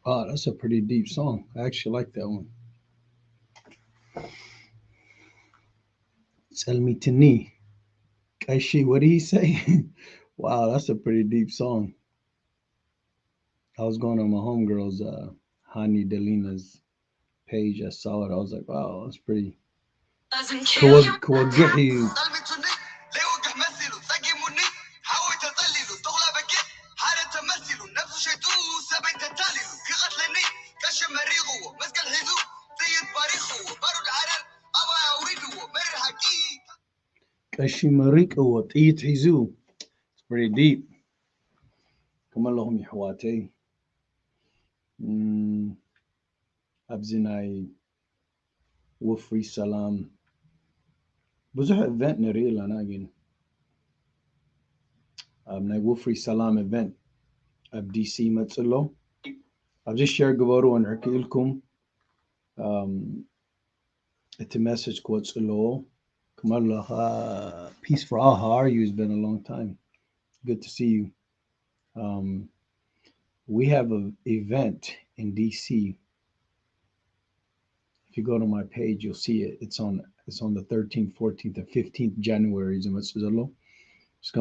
Oh, that's a pretty deep song. I actually like that one. Tell me to knee. Kaishi, what did he say? Wow, that's a pretty deep song. I was going on my homegirl's Hani Delina's page. I saw it. I was like, wow, that's pretty cool. Kashimariko, Hizu. It's pretty deep. Come along, Hawate. Abzinai Wufri Salam. بزح event نريل أنا أجين. ناي Wufri Salam event of DC متصلو. I've just shared قبارو أن أحكي لكم. It's a message quotes low. Kamallah, peace for all. How are you? It's been a long time. Good to see you. We have an event in DC. If you go to my page, you'll see it. It's on the 13th, 14th, and 15th January. It's going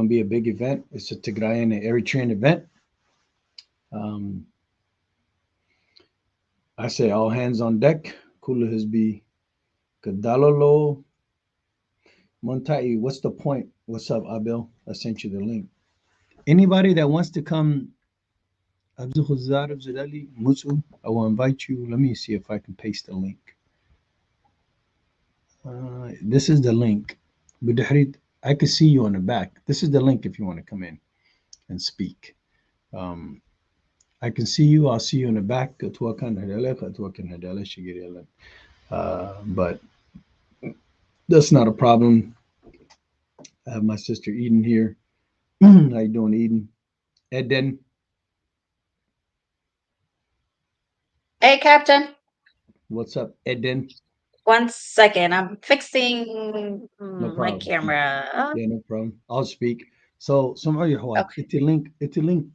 to be a big event. It's a Tigrayan and Eritrean event. I say all hands on deck. Kula has be Kadalolo. Montai, what's the point? What's up, Abil? I sent you the link. Anybody that wants to come, I will invite you. Let me see if I can paste the link. This is the link. I can see you on the back. This is the link if you want to come in and speak. I can see you. I'll see you in the back. But that's not a problem. I have my sister Eden here. How you doing, Eden? Eden. Hey, Captain. What's up, Eden? 1 second. I'm fixing my camera. Yeah, no problem. I'll speak. So, it's a link.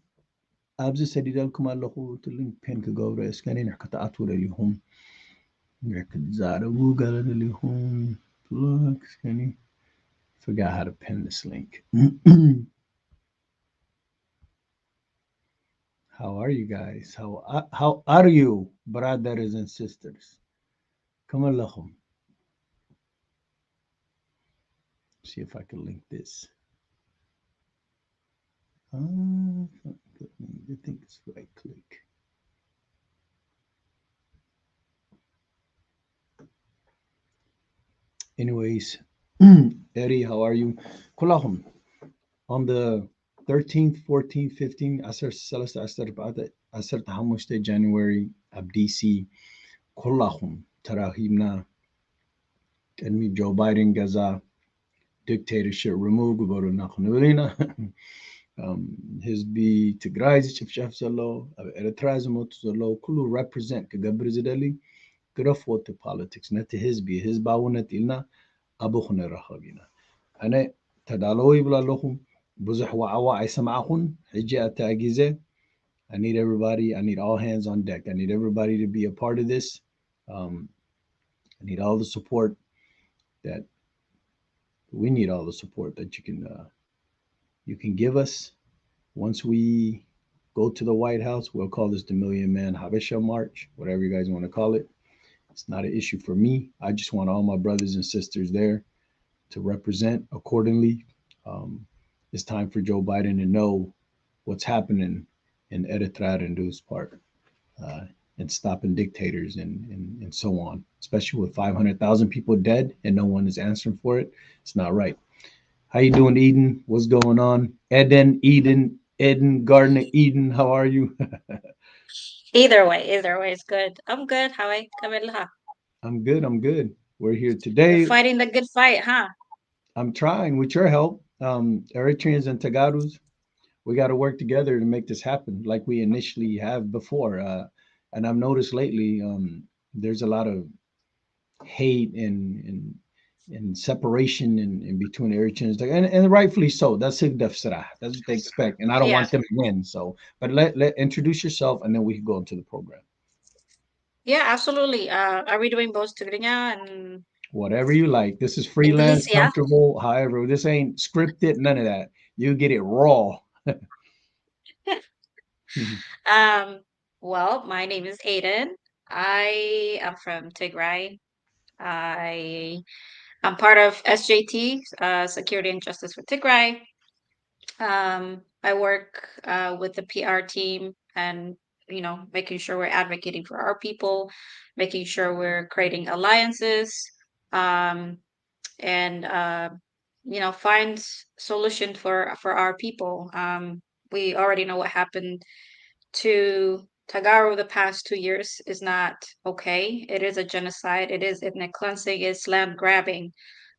أبزي سديد لكم الله هو تلين بين كجورة إسكاني نحكي تعطوا لهم نحكي زارو قال لهم look إسكاني forgot how to pin this link. How are you guys? How are you, brothers and sisters? Come along. See if I can link this. I think it's right click. Anyways, Eddie, how are you? Kulahum. On the 13th, 14th, 15th, I started Hamushte January Abdisi Kulahum Tarahimna and me Joe Biden Gaza dictatorship removed Gubaro Nakhunulina. His be Tigray Chef Salo, Eritrazmo Zolo, Kulu represent Kagabrizideli, Grafo to politics, not to his Bawunatilna, Abuhuna Rahabina. And I Tadalo Ibla بزح وعوا يسمعون حجة تاجيزة. I need everybody. I need all hands on deck. I need everybody to be a part of this. I need all the support that we need. All the support that you can give us. Once we go to the White House, we'll call this the Million Man Habesha March, whatever you guys want to call it. It's not an issue for me. I just want all my brothers and sisters there to represent accordingly. It's time for Joe Biden to know what's happening in Eritrea and Du's part, and stopping dictators and so on, especially with 500,000 people dead and no one is answering for it. It's not right. How you doing, Eden? What's going on? Eden, Garden of Eden. How are you? Either way is good. I'm good. How I Camila? I'm good. I'm good. We're here You're today. fighting the good fight, huh? I'm trying with your help, Eritreans and Tagadus. We got to work together to make this happen, like we initially have before. And I've noticed lately, there's a lot of hate and separation in between Eritreans, and rightfully so. That's That's what they expect, and I don't Yeah. want them to win. So, but let introduce yourself, and then we can go into the program. Yeah, absolutely. Are we doing both Tigrinya and Whatever you like. This is freelance, Inglesia? comfortable. However, this ain't scripted. None of that. You get it raw. Um, well, my name is Aiden. I am from Tigray. I am part of SJT, Security and Justice for Tigray. I work with the PR team and making sure we're advocating for our people, making sure we're creating alliances, um, and find solution for our people. We already know what happened to Tagaro the past 2 years is not okay. It is a genocide. It is ethnic cleansing. It's land grabbing.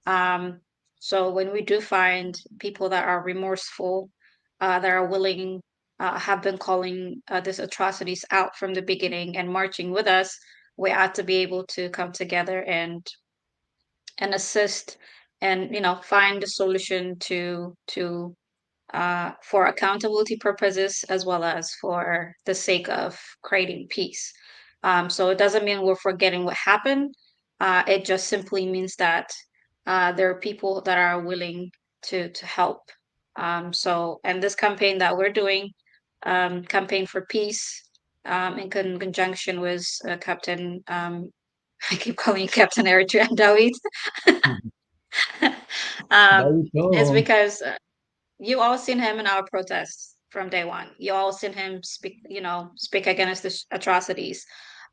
Um, so when we do find people that are remorseful, that are willing, have been calling these atrocities out from the beginning and marching with us, we ought to be able to come together and assist and find a solution to for accountability purposes as well as for the sake of creating peace. So it doesn't mean we're forgetting what happened. It just simply means that there are people that are willing to help. And this campaign that we're doing, campaign for peace, in conjunction with Captain, I keep calling you Captain Eritrea Dawit, There um, we is go. because you all seen him in our protests from day one. You all seen him speak against the atrocities,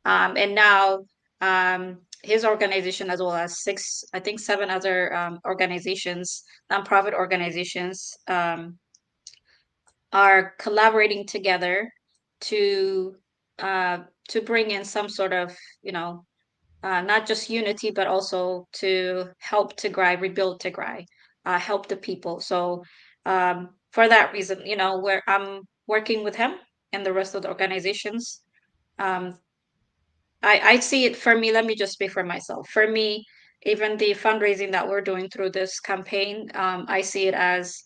and now his organization, as well as six, I think seven other organizations, nonprofit organizations, are collaborating together to uh, to bring in some sort of you know not just unity, but also to help Tigray rebuild Tigray, help the people. So for that reason, where I'm working with him and the rest of the organizations, um, I see it for me. Let me just speak for myself. For me, even the fundraising that we're doing through this campaign, I see it as,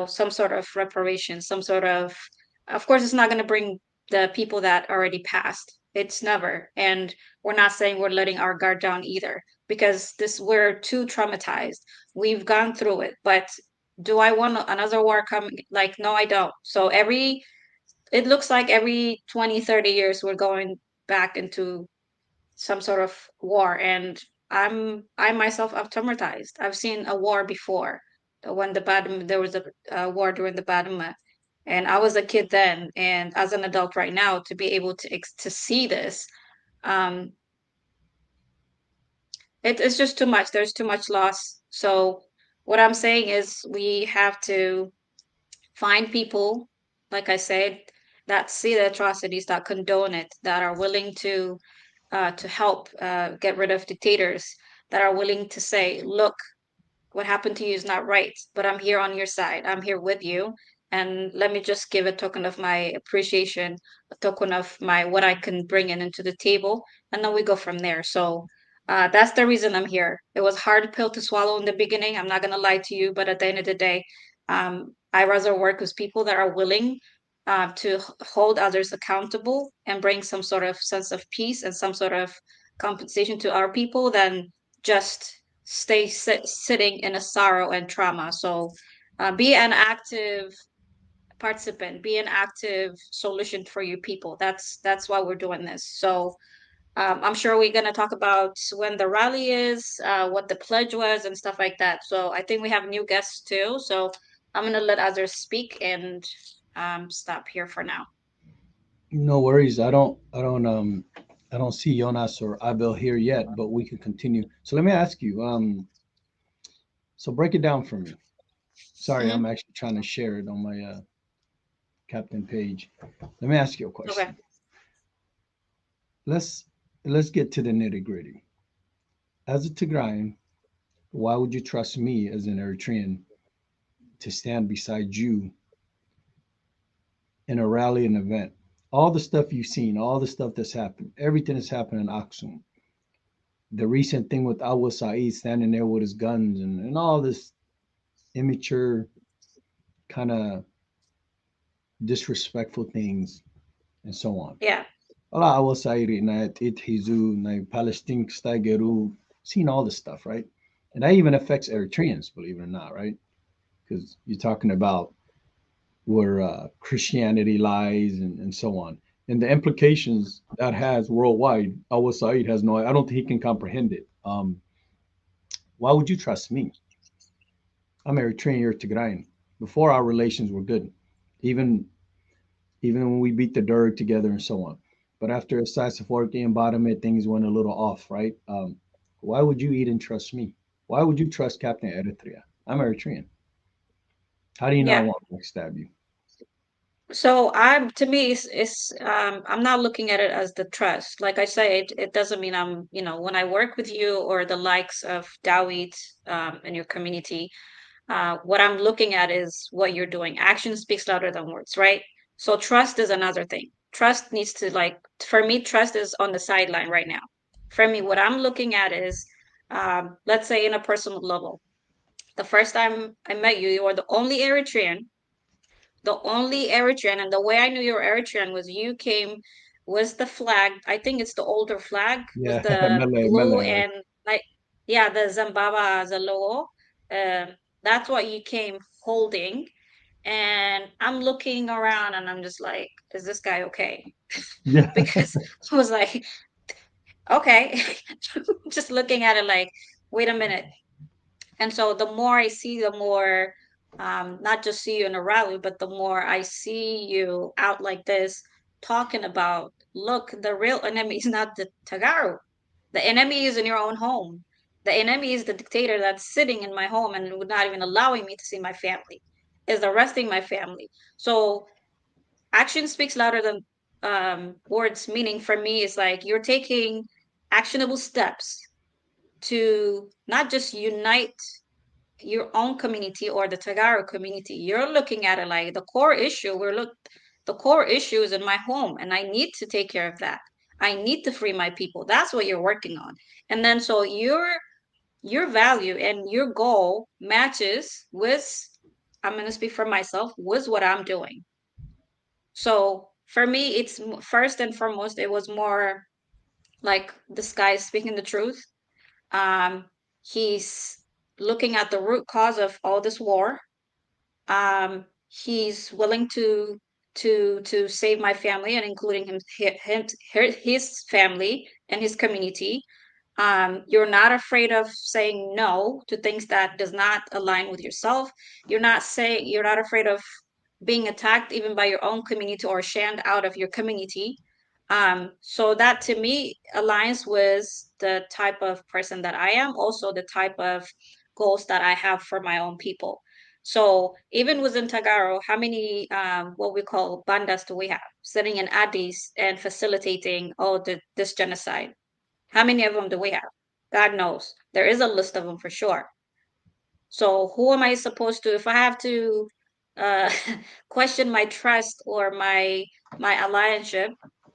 some sort of reparation, some sort of course, it's not going to bring the people that already passed. It's never. And we're not saying we're letting our guard down either, because we're too traumatized. We've gone through it. But do I want another war coming? Like, no, I don't. So it looks like every 20, 30 years, we're going back into some sort of war, and I myself am traumatized. I've seen a war before, when there was a war during the Baduma, and I was a kid then, and as an adult right now, to be able to see this, um it's just too much. There's too much loss. So what I'm saying is we have to find people, like I said, that see the atrocities, that condone it, that are willing to help get rid of dictators, that are willing to say, look, what happened to you is not right, but I'm here on your side. I'm here with you. And let me just give a token of my appreciation, a token of my what I can bring in into the table, and then we go from there. So that's the reason I'm here. It was a hard pill to swallow in the beginning. I'm not gonna lie to you, but at the end of the day, I rather work with people that are willing to hold others accountable and bring some sort of sense of peace and some sort of compensation to our people than just sitting in a sorrow and trauma. So be an active participant, be an active solution for you people. That's why we're doing this. So I'm sure we're going to talk about when the rally is, what the pledge was, and stuff like that. So I think we have new guests too. So I'm going to let others speak and stop here for now. No worries. I don't see Jonas or Abel here yet, but we can continue. So let me ask you. So break it down for me. Sorry, I'm Hmm. actually trying to share it on my captain page. Let me ask you a Okay. question. Let's let's get to the nitty gritty. As a Tigrayan, why would you trust me as an Eritrean to stand beside you in a rally and event? All the stuff you've seen, all the stuff that's happened, everything that's happened in Aksum, the recent thing with Awa Saeed standing there with his guns and all this immature kind of disrespectful things and so on. Yeah. Ala Awa Saeed na it Hizu na Palestine Staigeru, seen all this stuff, right? And that even affects Eritreans, believe it or not, right? Because you're talking about where Christianity lies and so on. And the implications that has worldwide, Awa Saeed has no, I don't think he can comprehend it. Why would you trust me? I'm Eritrean, you're Tigrayan. Before our relations were good, even even when we beat the Derg together and so on. But after Sassaforki and Bottomit, things went a little off, right? Why would you even trust me? Why would you trust Captain Eritrea? I'm Eritrean. How do you know I Yeah. won't backstab you? So I'm to me it's I'm not looking at it as the trust. Like I say, it doesn't mean I'm, when I work with you or the likes of Dawit in your community, what I'm looking at is what you're doing. Action speaks louder than words, right? So trust is another thing. Trust needs to, like, for me, trust is on the sideline right now. For me, what I'm looking at is, let's say in a personal level, the first time I met you, you were the only Eritrean, and the way I knew you were Eritrean was you came was the flag. I think it's the older flag with Yeah, the Mele, blue Mele, right? and, like, yeah, the Zambaba as a logo. That's what you came holding. And I'm looking around and I'm just like, is this guy okay? Yeah, Because I was like, okay, just looking at it like, wait a minute. And so the more I see, the more, not just see you in a rally, but the more I see you out like this, talking about, look, the real enemy is not the Tagaro. The enemy is in your own home. The enemy is the dictator that's sitting in my home and would not even allowing me to see my family, is arresting my family. So action speaks louder than words, meaning for me, it's like you're taking actionable steps to not just unite your own community or the Tagaro community. You're looking at it like the core issue is in my home and I need to take care of that. I need to free my people. That's what you're working on. And then so your value and your goal matches with, I'm going to speak for myself, with what I'm doing. So for me, it's first and foremost, it was more like this guy is speaking the truth. He's looking at the root cause of all this war. He's willing to save my family and including his family and his community. You're not afraid of saying no to things that does not align with yourself. You're not afraid of being attacked even by your own community or shunned out of your community. So that to me aligns with the type of person that I am, also the type of goals that I have for my own people. So even within Tagaro, how many what we call bandas do we have sitting in Addis and facilitating this genocide? How many of them do we have? God knows. There is a list of them for sure. So who am I supposed to, if I have to uh, question my trust or my alliance,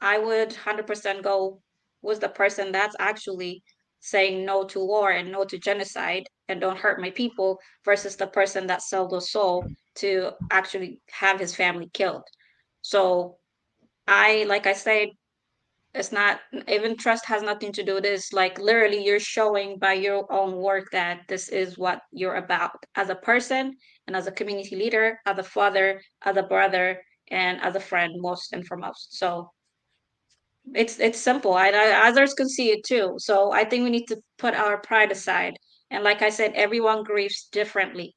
I would 100% go with the person that's actually saying no to war and no to genocide and don't hurt my people versus the person that sold their soul to actually have his family killed. So like I said, it's not, even trust has nothing to do with this. Like literally, you're showing by your own work that this is what you're about as a person and as a community leader, as a father, as a brother, and as a friend, most and foremost. So it's simple. Others can see it too. So I think we need to put our pride aside. And like I said, everyone grieves differently.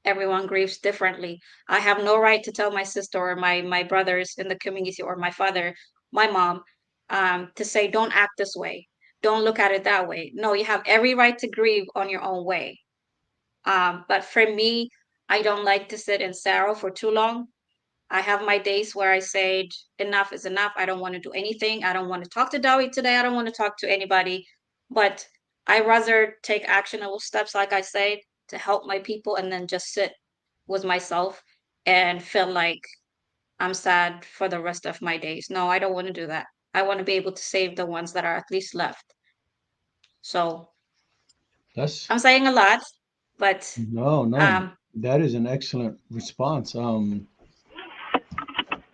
Everyone grieves differently. I have no right to tell my sister or my brothers in the community or my father, my mom, to say don't act this way, don't look at it that way. No, you have every right to grieve on your own way. But for me, I don't like to sit in sorrow for too long. I have my days where I say enough is enough. I don't want to do anything. I don't want to talk to Dawi today. I don't want to talk to anybody. But I rather take actionable steps, like I said, to help my people and then just sit with myself and feel like I'm sad for the rest of my days. No, I don't want to do that. I want to be able to save the ones that are at least left. So That's I'm saying a lot, but no, um, that is an excellent response.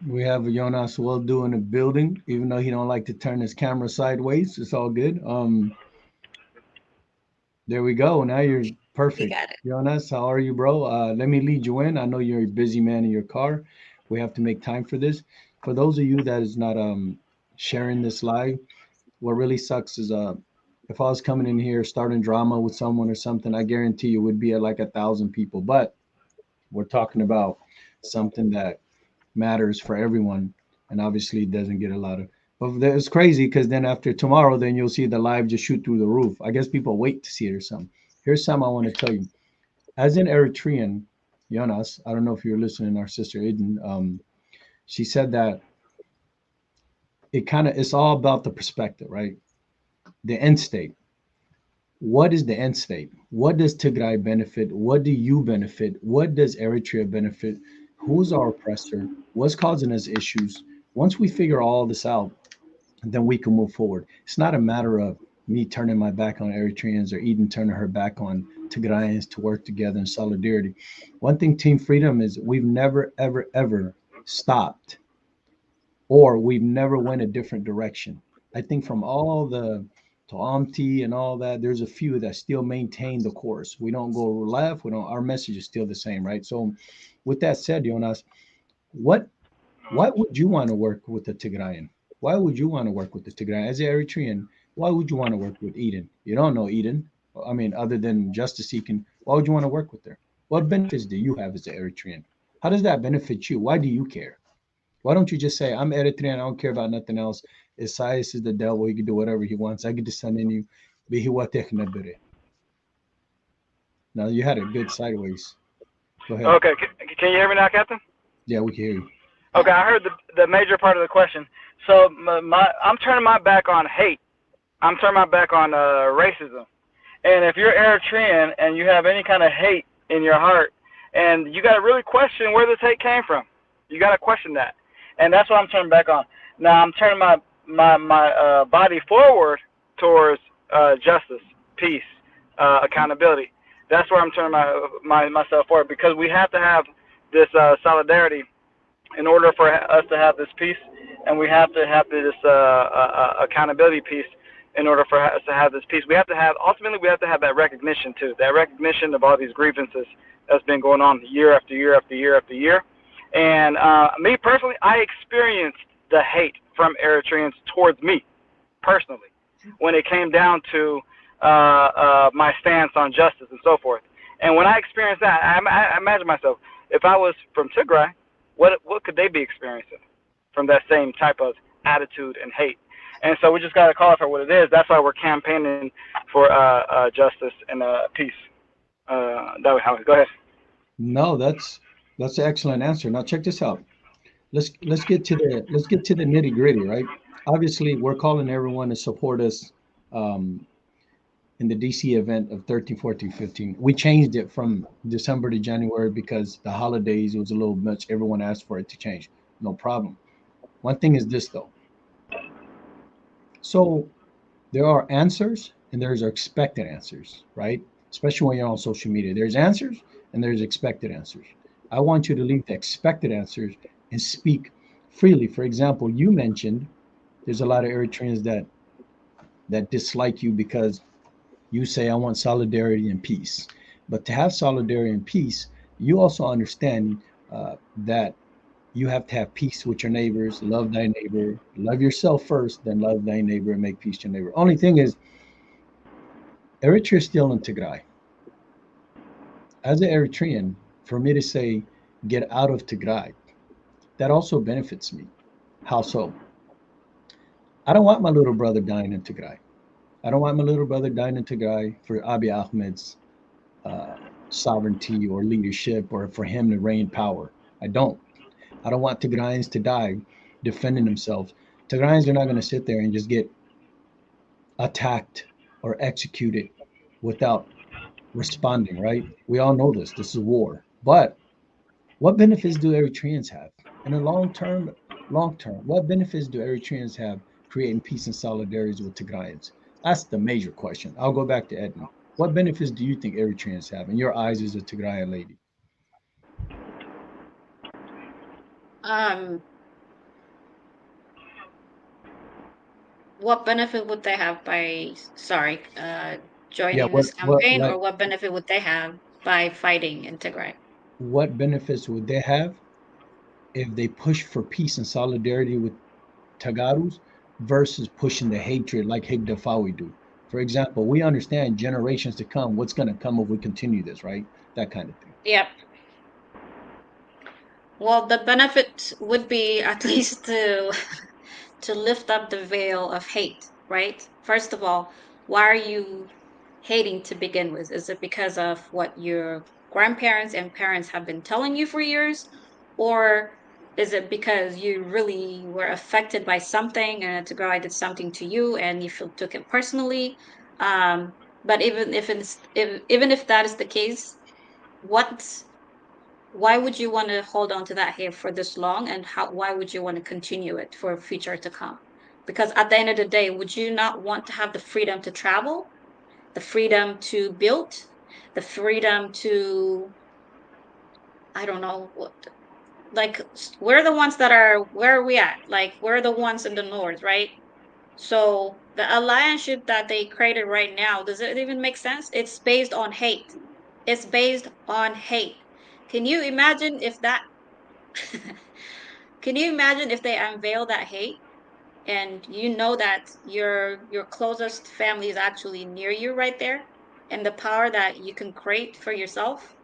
We have Jonas well doing the building, even though he don't like to turn his camera sideways. It's all good. There we go. Now you're you perfect. got it. Jonas, how are you, bro? Let me lead you in. I know you're a busy man in your car. We have to make time for this. For those of you that is not sharing this live, what really sucks is if I was coming in here starting drama with someone or something, I guarantee you would be at like 1,000 people. But we're talking about something that matters for everyone, and obviously it doesn't get a lot of. But it's crazy because then after tomorrow, then you'll see the live just shoot through the roof. I guess people wait to see it or something. Here's something I want to tell you. As an Eritrean, Jonas, I don't know if you're listening, our sister Eden, she said that it's all about the perspective, right? The end state. What is the end state? What does Tigray benefit? What do you benefit? What does Eritrea benefit? Who's our oppressor? What's causing us issues? Once we figure all this out, then we can move forward. It's not a matter of me turning my back on Eritreans or Eden turning her back on Tigrayans to work together in solidarity. One thing, Team Freedom, is we've never, ever, ever stopped, or we've never went a different direction. I think from all the Ta'amti and all that, there's a few that still maintain the course. We don't go left. We don't. Our message is still the same, right? So, with that said, Jonas, what why would you want to work with the Tigrayan? Why would you want to work with the Tigrayan as an Eritrean? Why would you want to work with Eden? You don't know Eden. I mean, other than justice seeking, why would you want to work with her? What benefits do you have as an Eritrean? How does that benefit you? Why do you care? Why don't you just say, I'm Eritrean, I don't care about nothing else. Isaias is the devil, he can do whatever he wants. I get to send in you. Now you had a good sideways. Go ahead. Okay, can you hear me now, Captain? Yeah, we can hear you. Okay, I heard the major part of the question. So I'm turning my back on hate. I'm turning my back on racism. And if you're Eritrean and you have any kind of hate in your heart, and you got to really question where this hate came from. You got to question that, and that's what I'm turning back on. Now I'm turning my body forward towards justice, peace, accountability. That's where I'm turning myself forward, because we have to have this solidarity in order for us to have this peace, and we have to have this accountability piece in order for us to have this peace. We have to have, ultimately, we have to have that recognition too, that recognition of all these grievances that's been going on year after year after year after year. And me personally, I experienced the hate from Eritreans towards me personally when it came down to my stance on justice and so forth. And when I experienced that, I imagine myself, if I was from Tigray, what could they be experiencing from that same type of attitude and hate? And so we just got to call it for what it is. That's why we're campaigning for justice and peace. That way, Howard, go ahead. No, that's an excellent answer. Now check this out. Let's get to the nitty gritty, right? Obviously, we're calling everyone to support us um, in the DC event of 13, 14, 15. We changed it from December to January because the holidays, it was a little much. Everyone asked for it to change. No problem. One thing is this though. So there are answers and there's expected answers, right? Especially when you're on social media. There's answers and there's expected answers. I want you to leave the expected answers and speak freely. For example, you mentioned there's a lot of Eritreans that dislike you because you say I want solidarity and peace. But to have solidarity and peace, you also understand that you have to have peace with your neighbors, love thy neighbor, love yourself first, then love thy neighbor and make peace to your neighbor. Only thing is, Eritrea is still in Tigray. As an Eritrean, for me to say, get out of Tigray, that also benefits me. How so? I don't want my little brother dying in Tigray. I don't want my little brother dying in Tigray for Abiy Ahmed's sovereignty or leadership or for him to reign power. I don't. I don't want Tigrayans to die defending themselves. Tigrayans are not going to sit there and just get attacked or executed without responding, right? We all know this. This is war. But what benefits do Eritreans have? In the long term, what benefits do Eritreans have creating peace and solidarity with Tigrayans? That's the major question. I'll go back to Edna. What benefits do you think Eritreans have in your eyes as a Tigrayan lady? Um, what benefit would they have by, sorry, Yeah, joining this what campaign, like or what benefit would they have by fighting in Tigray? what benefits would they have if they push for peace and solidarity with Tagarus versus pushing the hatred like Higdafawi do? For example, we understand generations to come what's going to come if we continue this, right? That kind of thing. Yep. Well, the benefit would be at least to lift up the veil of hate, right? First of all, why are you hating to begin with? Is it because of what your grandparents and parents have been telling you for years? Or is it because you really were affected by something and to girl did something to you and you feel took it personally? But even if that is the case, what why would you want to hold on to that hate for this long, and why would you want to continue it for a future to come? Because at the end of the day, would you not want to have the freedom to travel, the freedom to build, the freedom to, I don't know what, like we're the ones that are, where are we at, like we're the ones in the north, right? So the alliance that they created right now, does it even make sense? It's based on hate. It's based on hate. Can you imagine if that Can you imagine if they unveil that hate, and you know that your closest family is actually near you right there, and the power that you can create for yourself,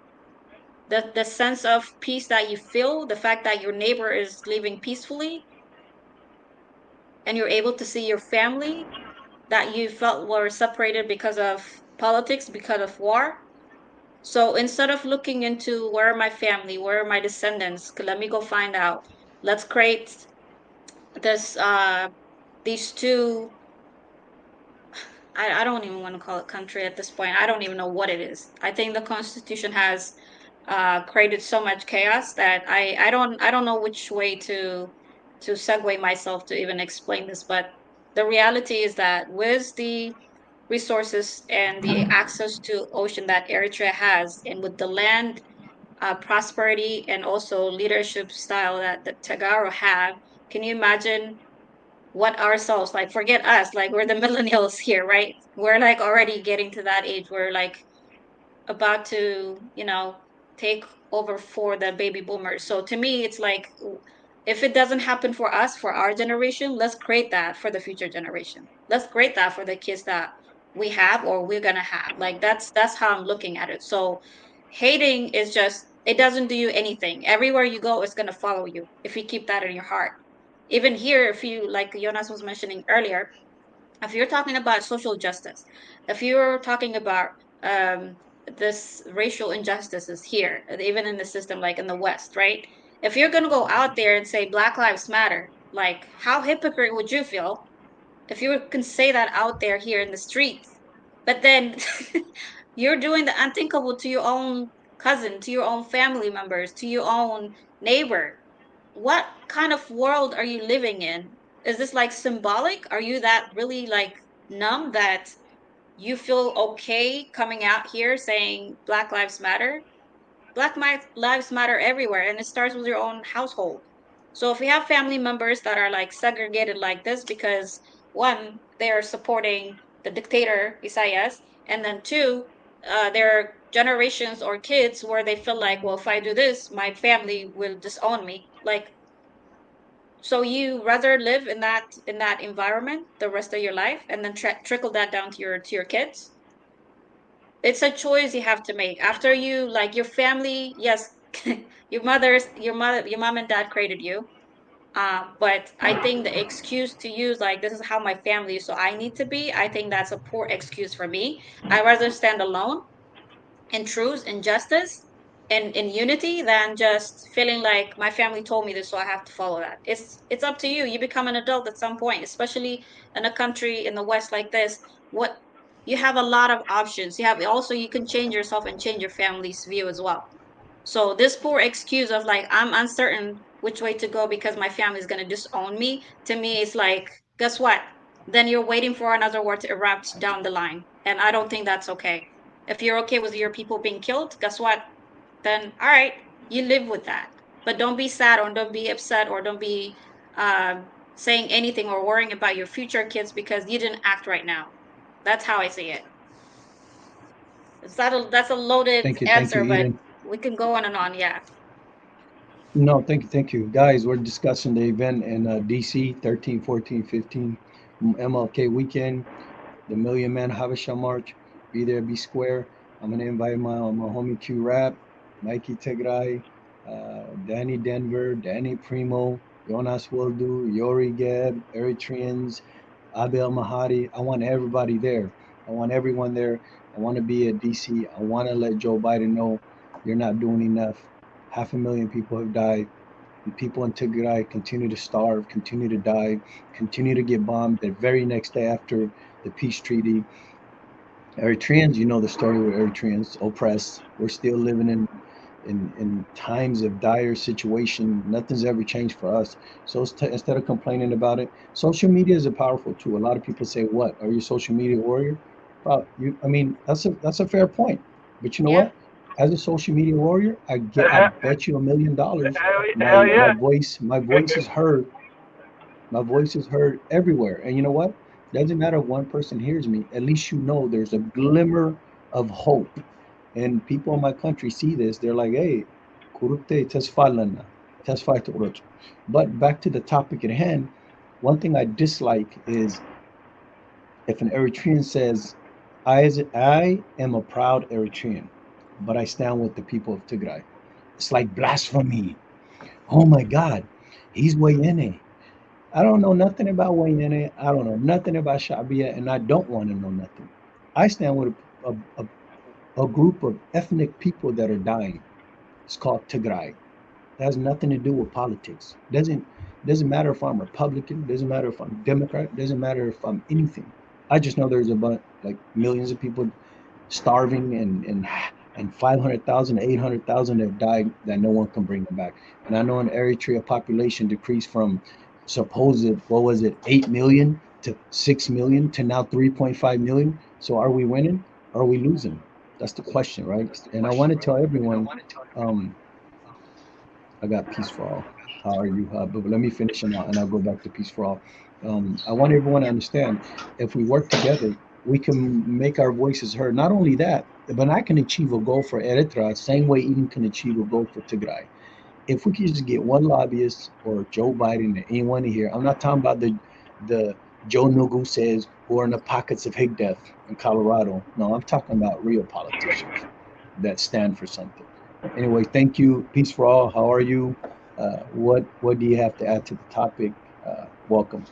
the sense of peace that you feel, the fact that your neighbor is living peacefully, and you're able to see your family that you felt were separated because of politics, because of war. So instead of looking into where are my family, where are my descendants, let me go find out. Let's create this these two, I don't even want to call it country at this point. I don't even know what it is. I think the constitution has created so much chaos that I don't know which way to segue myself to even explain this. But the reality is that with the resources and the access to ocean that Eritrea has, and with the land prosperity and also leadership style that the Tagaro have, can you imagine what ourselves, like forget us, like we're the millennials here, right? We're like already getting to that age where like about to, take over for the baby boomers. So to me, it's like if it doesn't happen for us, for our generation, let's create that for the future generation. Let's create that for the kids that we have or we're gonna have. Like that's how I'm looking at it. So hating is just, it doesn't do you anything. Everywhere you go, it's gonna follow you if you keep that in your heart. Even here, if you, like Jonas was mentioning earlier, if you're talking about social justice, if you're talking about um, this racial injustices here, even in the system, like in the West, right? If you're going to go out there and say Black Lives Matter, like how hypocrite would you feel if you can say that out there here in the streets? But then you're doing the unthinkable to your own cousin, to your own family members, to your own neighbor. What kind of world are you living in? Is this like symbolic? Are you that really like numb that you feel okay coming out here saying Black Lives Matter? Lives matter everywhere, and it starts with your own household. So if you have family members that are like segregated like this because one, they're supporting the dictator Isaias, and then two, there are generations or kids where they feel like, well, if I do this, my family will disown me. Like, so you rather live in that environment the rest of your life, and then trickle that down to your kids. It's a choice you have to make after you, like your family. Yes, your mom and dad created you. But I think the excuse to use like this is how my family is, so I need to be. I think that's a poor excuse for me. I rather stand alone and truth and justice and in unity than just feeling like my family told me this, so I have to follow that. It's up to you. You become an adult at some point, especially in a country in the West like this. What you have a lot of options. You have also you can change yourself and change your family's view as well. So this poor excuse of like I'm uncertain which way to go because my family is gonna disown me, to me it's like, guess what? Then you're waiting for another war to erupt down the line. And I don't think that's okay. If you're okay with your people being killed, guess what? Then all right, you live with that. But don't be sad or don't be upset or don't be saying anything or worrying about your future kids because you didn't act right now. That's how I see it. That's a loaded Thank you, answer, but Eden. we can go on and on. Yeah. No, thank you. Guys, we're discussing the event in DC 13, 14, 15 MLK weekend, the Million Man Habesha March. Be there, be square. I'm going to invite my homie T.R.A.P, Mikey Tegrai, Danny Denver, Danny Primo, Jonas Wildu, Yori Geb, Eritreans, Abel Mahadi. I want everybody there. I want everyone there. I want to be at DC. I want to let Joe Biden know you're not doing enough. 500,000 people have died. And people in Tigray continue to starve, continue to die, continue to get bombed. The very next day after the peace treaty, Eritreans, you know the story with Eritreans, oppressed. We're still living in times of dire situation. Nothing's ever changed for us. So instead of complaining about it, social media is a powerful tool. A lot of people say, "What are you, a social media warrior?" I mean, that's a fair point. But you know Yeah. what? As a social media warrior, I Hell, bet you $1 million. hell My yeah. voice is heard. My voice is heard everywhere. And you know what? Doesn't matter if one person hears me, at least you know there's a glimmer of hope. And people in my country see this, they're like, hey, kurukte tesfalana, tesfai. But back to the topic at hand, one thing I dislike is if an Eritrean says, I am a proud Eritrean, but I stand with the people of Tigray. It's like blasphemy. Oh my God, he's Wayene. I don't know nothing about Wayne. I don't know nothing about Shabia, and I don't want to know nothing. I stand with a group of ethnic people that are dying. It's called Tigray. It has nothing to do with politics. Doesn't matter if I'm Republican. Doesn't matter if I'm Democrat. Doesn't matter if I'm anything. I just know there's a bunch like millions of people starving and 500,000, 800,000 have died that no one can bring them back. And I know in Eritrea population decreased from supposed, what was it, 8 million to 6 million to now 3.5 million. So are we winning? Or are we losing? That's the question, right? And I want to tell everyone, um, I got peace for all. How are you? But let me finish and I'll go back to peace for all. I want everyone to understand if we work together, we can make our voices heard. Not only that, but I can achieve a goal for Eritrea, same way Eden can achieve a goal for Tigray. If we could just get one lobbyist or Joe Biden or anyone here, I'm not talking about the Joe Nugu says who are in the pockets of Hig death in Colorado. No, I'm talking about real politicians that stand for something. Anyway, thank you. Peace for all. How are you? What do you have to add to the topic? Welcome.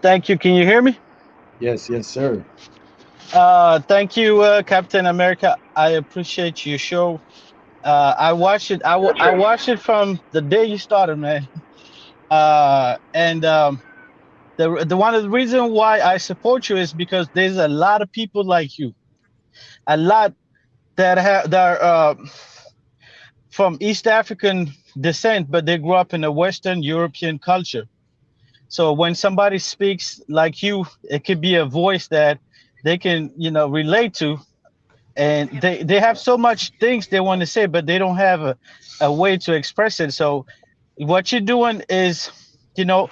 Thank you. Can you hear me? Yes, sir. Thank you, Captain America. I appreciate your show. I watched it. I watched it from the day you started, man. And the one of the reason why I support you is because there's a lot of people like you, a lot that are from East African descent, but they grew up in a Western European culture. So when somebody speaks like you, it could be a voice that they can, relate to, and they have so much things they want to say, but they don't have a way to express it. So what you're doing is, you know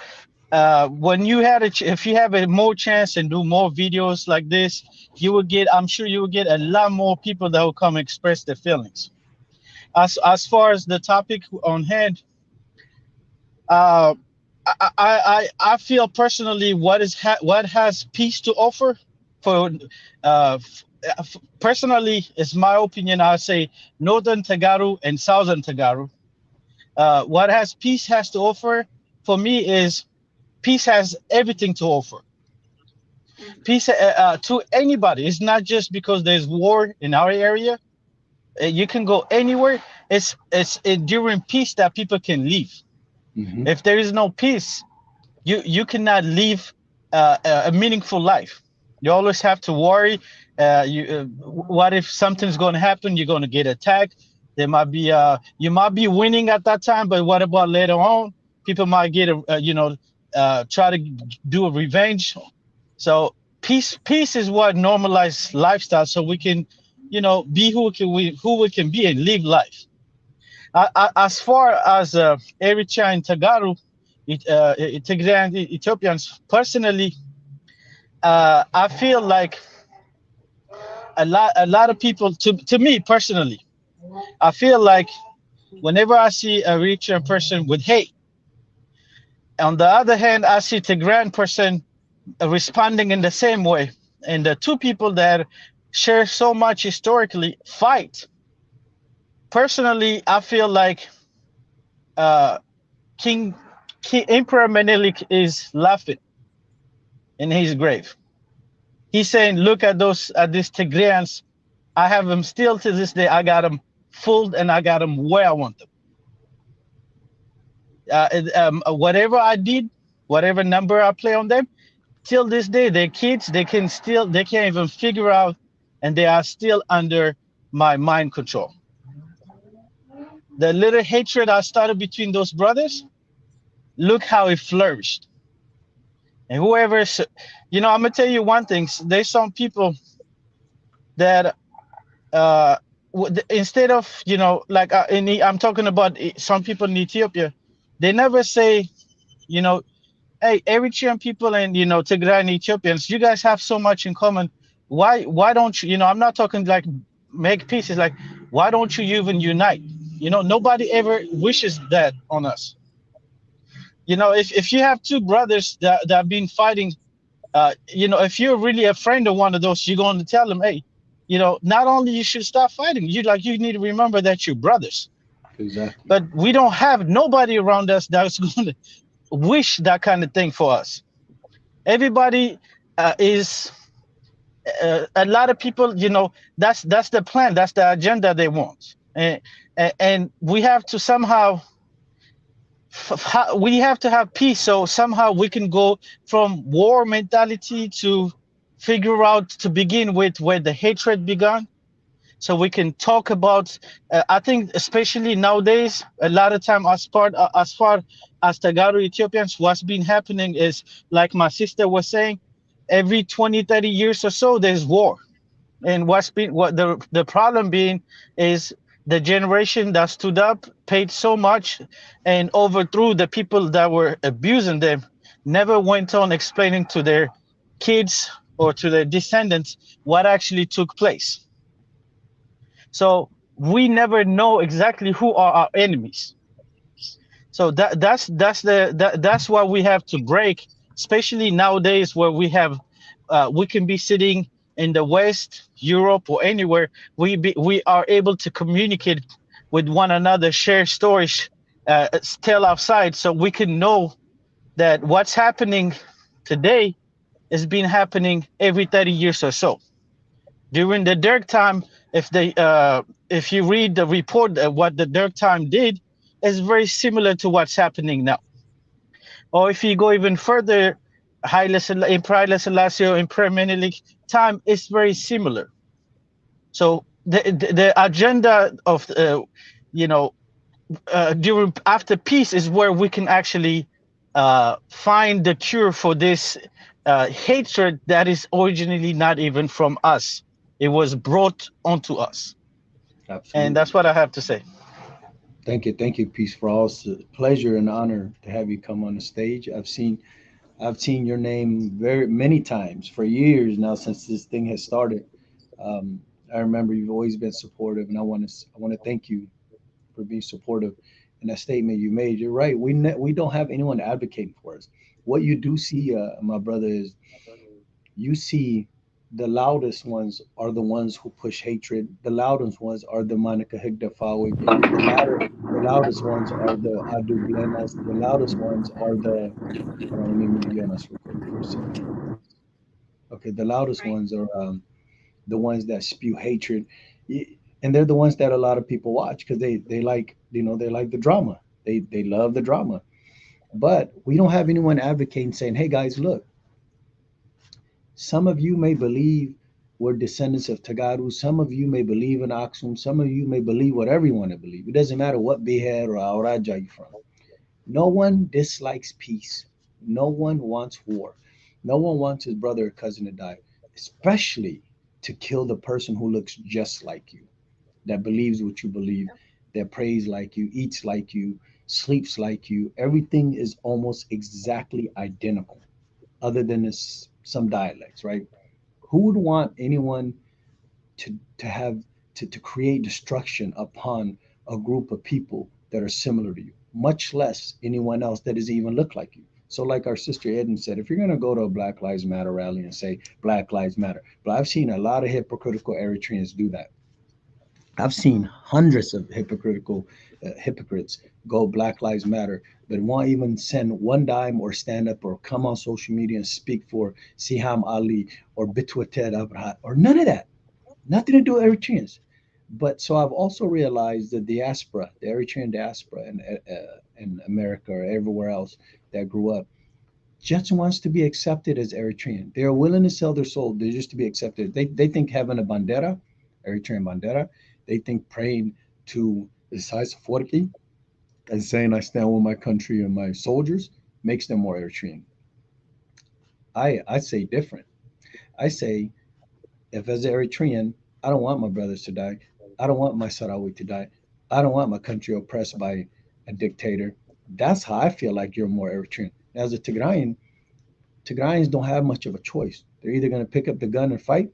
when you had if you have a more chance and do more videos like this, you will get, I'm sure you will get a lot more people that will come express their feelings. As far as the topic on hand, uh I feel personally what has peace to offer for personally, it's my opinion. I say Northern Tagaru and Southern Tagaru. What has peace has to offer for me is peace has everything to offer. Mhm. Peace to anybody. It's not just because there's war in our area. You can go anywhere. It's during peace that people can leave. Hmm. If there is no peace, you cannot live a meaningful life. You always have to worry. What if something's going to happen? You're going to get attacked. There might be you might be winning at that time, but what about later on? People might get try to do a revenge. So peace is what normalized lifestyle, so we can be who we can be and live life. As far as Eritrea and Tagaru, Tigrayan Ethiopians, personally, I feel like a lot of people, to me personally, I feel like whenever I see a Eritrean person with hate, on the other hand, I see Tigrayan person responding in the same way, and the two people that share so much historically fight. Personally, I feel like uh, King, King Emperor Menelik is laughing in his grave. He's saying, "Look at these Tigrayans. I have them still to this day. I got them full, and I got them where I want them. Whatever I did, whatever number I play on them, till this day, they're kids. They can't even figure out, and they are still under my mind control. The little hatred I started between those brothers, look how it flourished. And I'm gonna tell you one thing. There's some people that uh instead of like I'm talking about some people in Ethiopia, they never say, you know hey, Eritrean people and Tigrayan Ethiopians, you guys have so much in common. Why don't you, I'm not talking like make peace. It's like, why don't you even unite? Nobody ever wishes that on us. If you have two brothers that have been fighting, if you're really a friend of one of those, you're going to tell them, hey, not only you should stop fighting, you need to remember that you're brothers. Exactly. But we don't have nobody around us that's going to wish that kind of thing for us. Everybody is a lot of people. That's the plan. That's the agenda they want, and we have to somehow we have to have peace. So somehow we can go from war mentality to figure out to begin with where the hatred began, so we can talk about I think especially nowadays a lot of time as far as Tagaro Ethiopians, what's been happening is, like my sister was saying, every 20, 30 years or so there's war. And what the problem being is the generation that stood up, paid so much, and overthrew the people that were abusing them, never went on explaining to their kids or to their descendants what actually took place. So we never know exactly who are our enemies. So that's why we have to break, especially nowadays where we can be sitting in the West, Europe, or anywhere. We are able to communicate with one another, share stories, tell our side, so we can know that what's happening today has been happening every 30 years or so. During the Dirk time, if you read the report, what the Dirk time did is very similar to what's happening now. Or if you go even further, Haile Selassie or in Premier League time is very similar. So the agenda of you know during after peace is where we can actually find the cure for this hatred that is originally not even from us. It was brought onto us, and Absolutely. that's what I have to say. Thank you. Thank you, Peace for all. It's a pleasure and honor to have you come on the stage. I've seen your name very many times for years now since this thing has started. Um, I remember you've always been supportive, and I want to thank you for being supportive. And that statement you made, you're right. We don't have anyone advocating for us. What you do see, my brother, is you see the loudest ones are the ones who push hatred. The loudest ones are the Monica Higdafawi. The loudest ones are the Adu Blenas. The loudest ones are the. Hold on, let me mute Jonas real quick for a second. Okay, the loudest Right. ones are the ones that spew hatred, and they're the ones that a lot of people watch because they like, they like the drama. They love the drama. But we don't have anyone advocating saying, "Hey guys, look, some of you may believe we're descendants of Tagaru. Some of you may believe in Aksum. Some of you may believe whatever you want to believe. It doesn't matter what Biher or Auraja you're from. No one dislikes peace. No one wants war. No one wants his brother or cousin to die, especially to kill the person who looks just like you, that believes what you believe, that prays like you, eats like you, sleeps like you. Everything is almost exactly identical, other than this, some dialects, right? Who would want anyone to have to create destruction upon a group of people that are similar to you, much less anyone else that doesn't even look like you? So, like our sister Eden said, if you're going to go to a Black Lives Matter rally and say Black Lives Matter, but I've seen a lot of hypocritical Eritreans do that. I've seen hundreds of hypocrites go Black Lives Matter, but won't even send one dime or stand up or come on social media and speak for Siham Ali or Bitwated Abrahat or none of that. Nothing to do with Eritreans. But so I've also realized the diaspora, the Eritrean diaspora in America or everywhere else that grew up, just wants to be accepted as Eritrean. They are willing to sell their soul. They're just to be accepted. They think having a bandera, Eritrean bandera, they think praying to the size of Forky and saying I stand with my country and my soldiers makes them more Eritrean. I say different. I say if as an Eritrean, I don't want my brothers to die. I don't want my Sarawi to die. I don't want my country oppressed by a dictator. That's how I feel like you're more Eritrean. As a Tigrayan, Tigrayans don't have much of a choice. They're either going to pick up the gun and fight,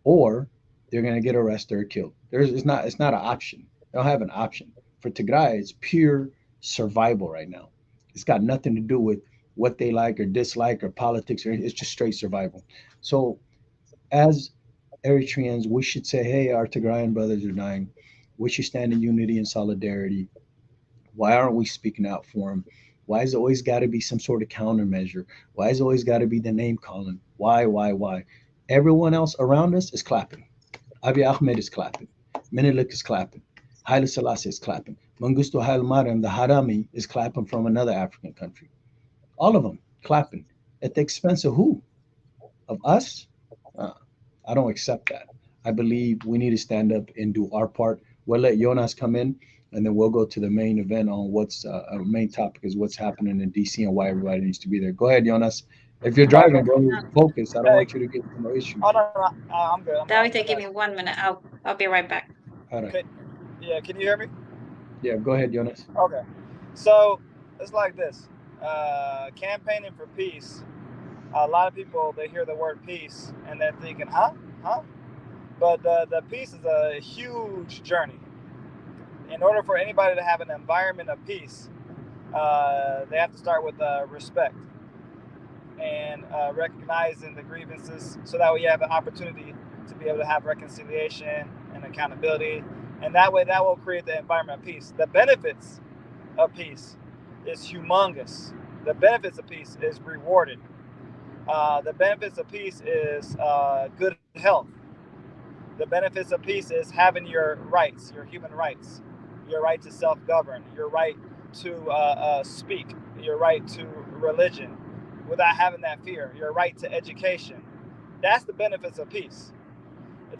or they're going to get arrested or killed. It's not an option. They don't have an option. For Tigray, it's pure survival right now. It's got nothing to do with what they like or dislike or politics, or it's just straight survival. So as Eritreans, we should say, hey, our Tigrayan brothers are dying. We should stand in unity and solidarity. Why aren't we speaking out for them? Why has it always got to be some sort of countermeasure? Why has it always got to be the name calling? Why? Everyone else around us is clapping. Abiy Ahmed is clapping. Menelik is clapping. Haile Selassie is clapping. Mengistu Haile Mariam, the Harami, is clapping from another African country. All of them clapping. At the expense of who? Of us? Uh, I don't accept that. I believe we need to stand up and do our part. We'll let Jonas come in, and then we'll go to the main event on what's our main topic is what's happening in DC and why everybody needs to be there. Go ahead, Jonas. If you're driving, bro, focus. I don't Hey, want you to get no oh issues. no, I'm good. Davite, I give got me you. 1 minute. I'll be right back. All right. Okay, yeah, can you hear me? Yeah, go ahead, Jonas. Okay, so it's like this. Campaigning for peace. A lot of people they hear the word peace and they're thinking, huh? But the peace is a huge journey. In order for anybody to have an environment of peace, they have to start with respect and recognizing the grievances, so that way you have an opportunity to be able to have reconciliation and accountability, and that way that will create the environment of peace. The benefits of peace is humongous. The benefits of peace is rewarded. The benefits of peace is good health. The benefits of peace is having your rights, your human rights, your right to self-govern, your right to speak, your right to religion without having that fear, your right to education. That's the benefits of peace.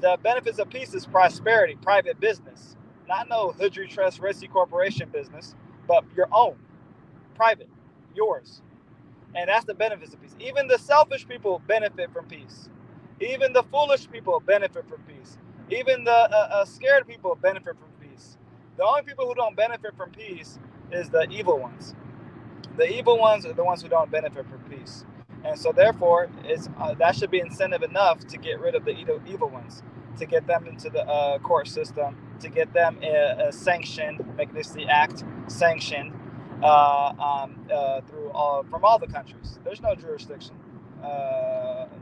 The benefits of peace is prosperity, private business, not no Hoodry Trust Resi Corporation business, but your own, private, yours. And that's the benefits of peace. Even the selfish people benefit from peace. Even the foolish people benefit from peace. Even the scared people benefit from peace. The only people who don't benefit from peace is the evil ones. The evil ones are the ones who don't benefit from peace. And so, therefore, that should be incentive enough to get rid of the evil ones, to get them into the court system, to get them sanctioned, Magnitsky Act sanctioned through from all the countries. There's no jurisdiction.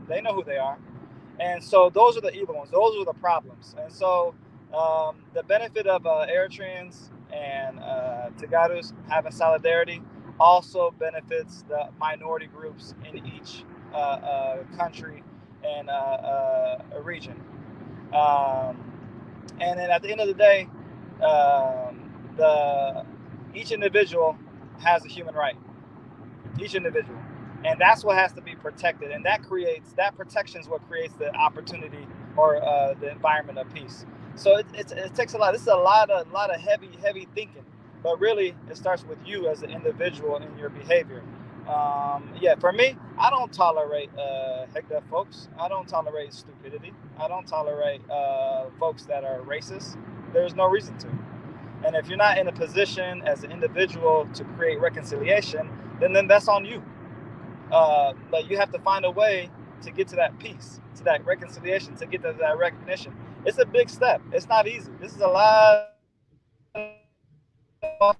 They know who they are, and so those are the evil ones. Those are the problems. And so the benefit of Eritreans and Tagadus having solidarity also benefits the minority groups in each country and a region. Um, and then at the end of the day, the each individual has a human right, each individual, and that's what has to be protected, and that protection is what creates the opportunity or the environment of peace. So it takes a lot. This is a lot of heavy thinking, but really it starts with you as an individual in your behavior. Yeah, for me, I don't tolerate hecked up folks. I don't tolerate stupidity. I don't tolerate folks that are racist. There's no reason to. And if you're not in a position as an individual to create reconciliation, then that's on you. But you have to find a way to get to that peace, to that reconciliation, to get to that recognition. It's a big step. It's not easy. This is a lot of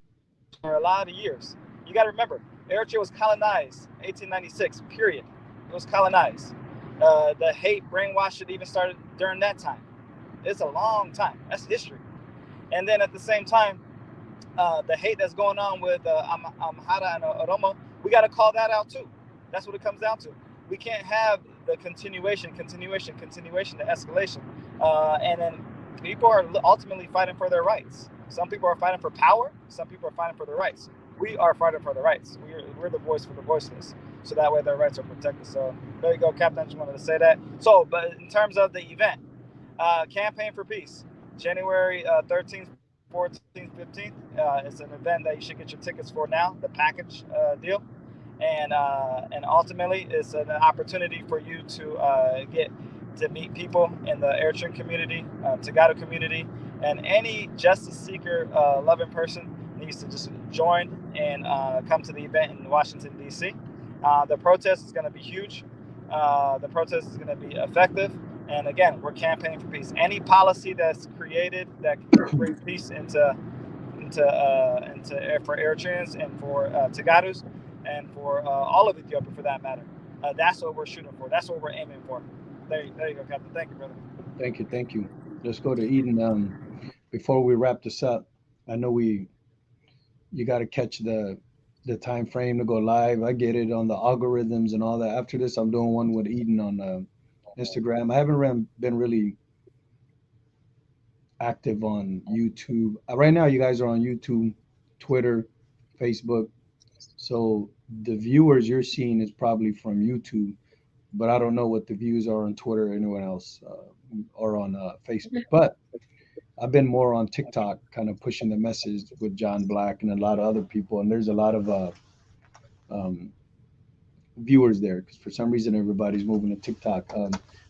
for a lot of years. You got to remember, Eritrea was colonized 1896. Period. It was colonized. The hate brainwash should even started during that time. It's a long time. That's history. And then at the same time, the hate that's going on with Amhara and Oromo, we got to call that out too. That's what it comes down to. We can't have the continuation, the escalation. And then people are ultimately fighting for their rights. Some people are fighting for power. Some people are fighting for their rights. We are fighting for the rights. We're the voice for the voiceless. So that way their rights are protected. So there you go, Captain. I just wanted to say that. So, but in terms of the event, Campaign for Peace, January 13th, 14th, 15th. It's an event that you should get your tickets for now, the package deal. And ultimately, it's an opportunity for you to get to meet people in the Eritrean community, Tagato community, and any justice seeker, loving person needs to just join and come to the event in Washington, D.C. The protest is going to be huge. The protest is going to be effective. And again, we're campaigning for peace. Any policy that's created that can bring peace into for Eritreans and for Tagatus and for all of Ethiopia for that matter. That's what we're shooting for. That's what we're aiming for. There you go, Captain. Thank you, brother. Thank you, thank you. Let's go to Eden. Before we wrap this up, I know you got to catch the time frame to go live. I get it on the algorithms and all that. After this, I'm doing one with Eden on Instagram. I haven't been really active on YouTube. Right now, you guys are on YouTube, Twitter, Facebook. So the viewers you're seeing is probably from YouTube, but I don't know what the views are on Twitter or anyone else or on Facebook. But I've been more on TikTok, kind of pushing the message with John Black and a lot of other people, and there's a lot of um, viewers there because for some reason everybody's moving to TikTok.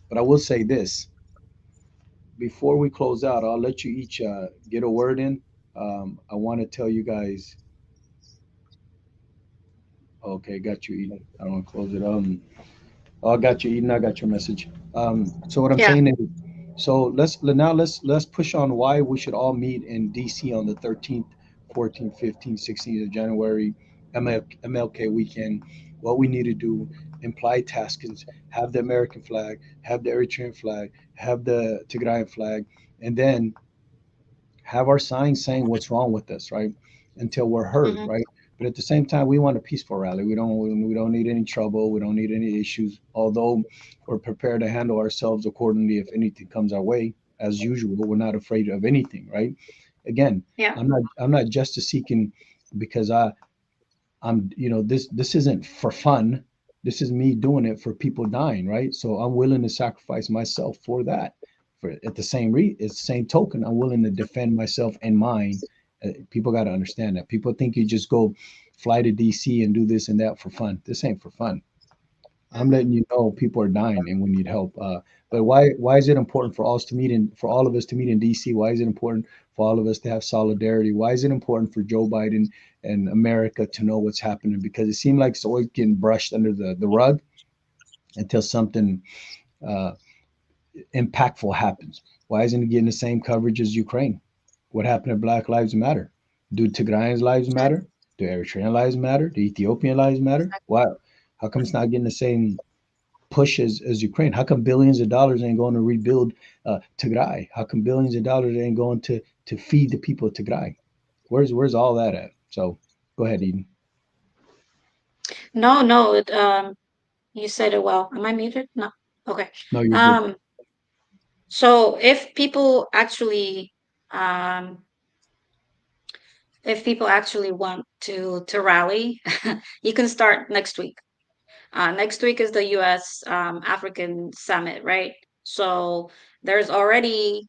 But I will say this before we close out, I'll let you each get a word in. I want to tell you guys. Okay, got you, Eden. I don't want to close it. Oh, I got you, Eden. I got your message. So what I'm Yeah. saying is, so let's push on why we should all meet in DC on the 13th, 14th, 15th, 16th of January, MLK weekend. What we need to do, imply taskings, have the American flag, have the Eritrean flag, have the Tigrayan flag, and then have our signs saying what's wrong with us, right? Until we're heard, Hmm. right? But at the same time, we want a peaceful rally. We don't need any trouble. We don't need any issues. Although we're prepared to handle ourselves accordingly if anything comes our way, as usual. We're not afraid of anything, right? Again, Yeah. I'm not justice seeking because this isn't for fun. This is me doing it for people dying, right? So I'm willing to sacrifice myself for that. For at the same token, I'm willing to defend myself and mine. People got to understand that. People think you just go fly to DC and do this and that for fun. This ain't for fun. I'm letting you know people are dying and we need help. But why is it important for all of us to meet in DC? Why is it important for all of us to have solidarity? Why is it important for Joe Biden and America to know what's happening? Because it seems like it's always getting brushed under the rug until something uh, impactful happens. Why isn't it getting the same coverage as Ukraine? What happened to Black Lives Matter? Do Tigrayan lives matter? Do Eritrean lives matter? Do Ethiopian lives matter? Why? How come it's not getting the same push as Ukraine? How come billions of dollars ain't going to rebuild Tigray? How come billions of dollars ain't going to feed the people of Tigray? Where's all that at? So go ahead, Eden. No, no. You said it well. Am I muted? No. Okay. No, you're good. Um, so um, if people actually want to rally, you can start next week. Next week is the U.S. African Summit, right? So there's already,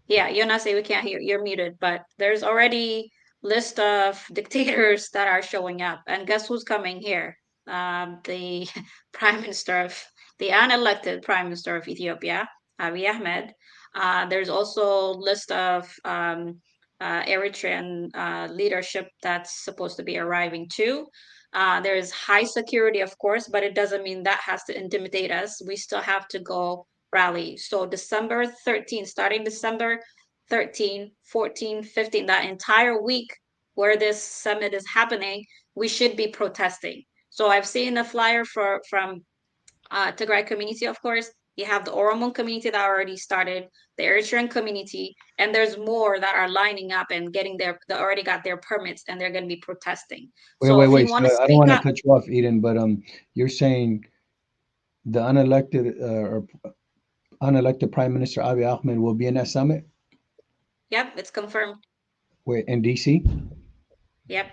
yeah, Yonase, we can't hear. You're muted, but there's already list of dictators that are showing up, and guess who's coming here? The prime minister of the unelected prime minister of Ethiopia, Abiy Ahmed. There's also list of Eritrean leadership that's supposed to be arriving too. There is high security, of course, but it doesn't mean that has to intimidate us. We still have to go rally. So December 13th, starting December 13, 14, 15, that entire week where this summit is happening, we should be protesting. So I've seen a flyer from Tigray community, of course. You have the Oromo community that already started, the Eritrean community, and there's more that are lining up and getting their, they already got their permits and they're going to be protesting. Wait, So wait, if you wait. want So to I don't speak want to up, cut you off, Eden, but you're saying the unelected Prime Minister Abiy Ahmed will be in that summit? yep, it's confirmed. Wait, in DC? Yep.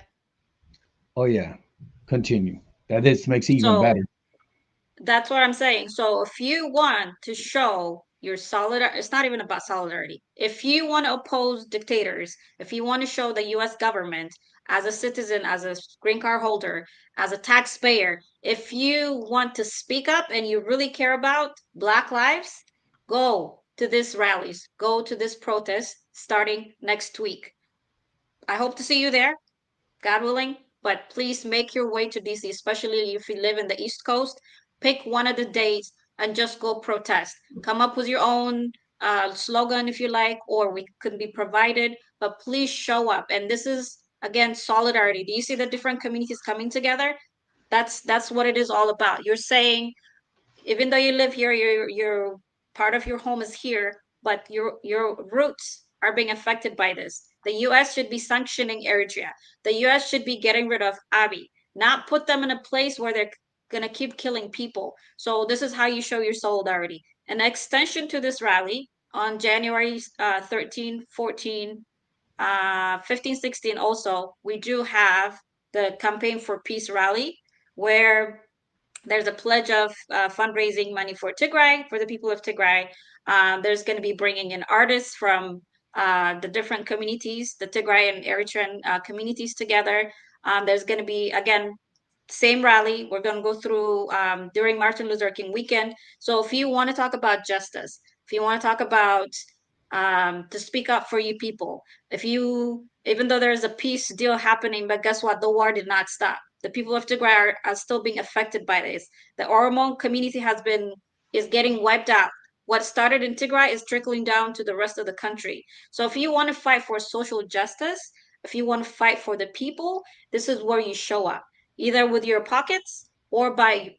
Oh yeah. Continue. That this makes it even So better. that's what I'm saying. So if you want to show your solid, it's not even about solidarity. If you want to oppose dictators, if you want to show the US government as a citizen, as a green card holder, as a taxpayer, if you want to speak up and you really care about Black lives, go to these rallies, go to this protest starting next week. I hope to see you there. God willing. But please make your way to DC, especially if you live in the East Coast. Pick one of the days and just go protest. Come up with your own slogan if you like, or we could be provided. But please show up. And this is again solidarity. Do you see the different communities coming together? That's what it is all about. You're saying even though you live here, your part of your home is here, but your roots are being affected by this. The U.S. should be sanctioning Eritrea. The U.S. should be getting rid of Abiy, not put them in a place where they're gonna keep killing people. So this is how you show your solidarity. An extension to this rally on January 13, 14, 15, 16 also, we do have the Campaign for Peace rally where there's a pledge of fundraising money for Tigray, for the people of Tigray. There's going to be bringing in artists from the different communities, the Tigray and Eritrean communities together. There's going to be, again, same rally. We're going to go through during Martin Luther King weekend. So if you want to talk about justice, if you want to talk about to speak up for you people, if you, even though there's a peace deal happening, but guess what? The war did not stop. The people of Tigray are still being affected by this. The Oromo community is getting wiped out. What started in Tigray is trickling down to the rest of the country. So if you want to fight for social justice, if you want to fight for the people, this is where you show up, either with your pockets or by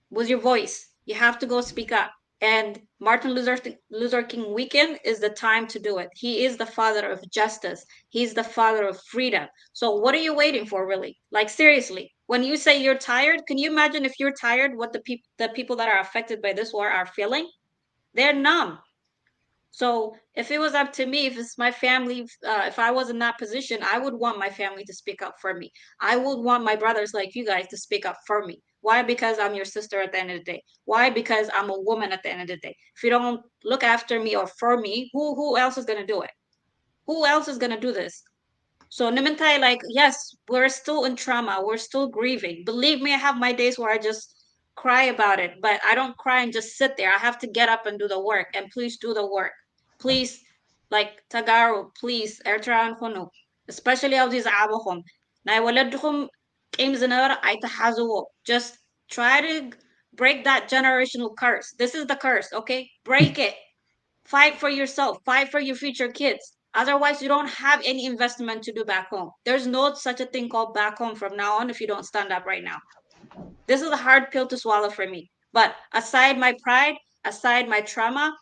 with your voice. You have to go speak up. And Martin Luther King weekend is the time to do it. He is the father of justice. He's the father of freedom. So what are you waiting for, really? Like seriously, when you say you're tired, can you imagine if you're tired, what the people that are affected by this war are feeling? They're numb. So if it was up to me, if it's my family, if I was in that position, I would want my family to speak up for me. I would want my brothers like you guys to speak up for me. Why? Because I'm your sister at the end of the day. Why? Because I'm a woman at the end of the day. If you don't look after me or for me, who else is gonna do it? Who else is gonna do this? So Nimintai, like, yes, we're still in trauma. We're still grieving. Believe me, I have my days where I just cry about it, but I don't cry and just sit there. I have to get up and do the work. And please do the work. Please, like Tagaro, please, Ertran Hono, especially of these Abahom. Naiwaladhum came just try to break that generational curse. This is the curse, okay? Break it. Fight for yourself, fight for your future kids. Otherwise, you don't have any investment to do back home. There's no such a thing called back home from now on if you don't stand up right now. This is a hard pill to swallow for me. But aside my pride, aside my trauma,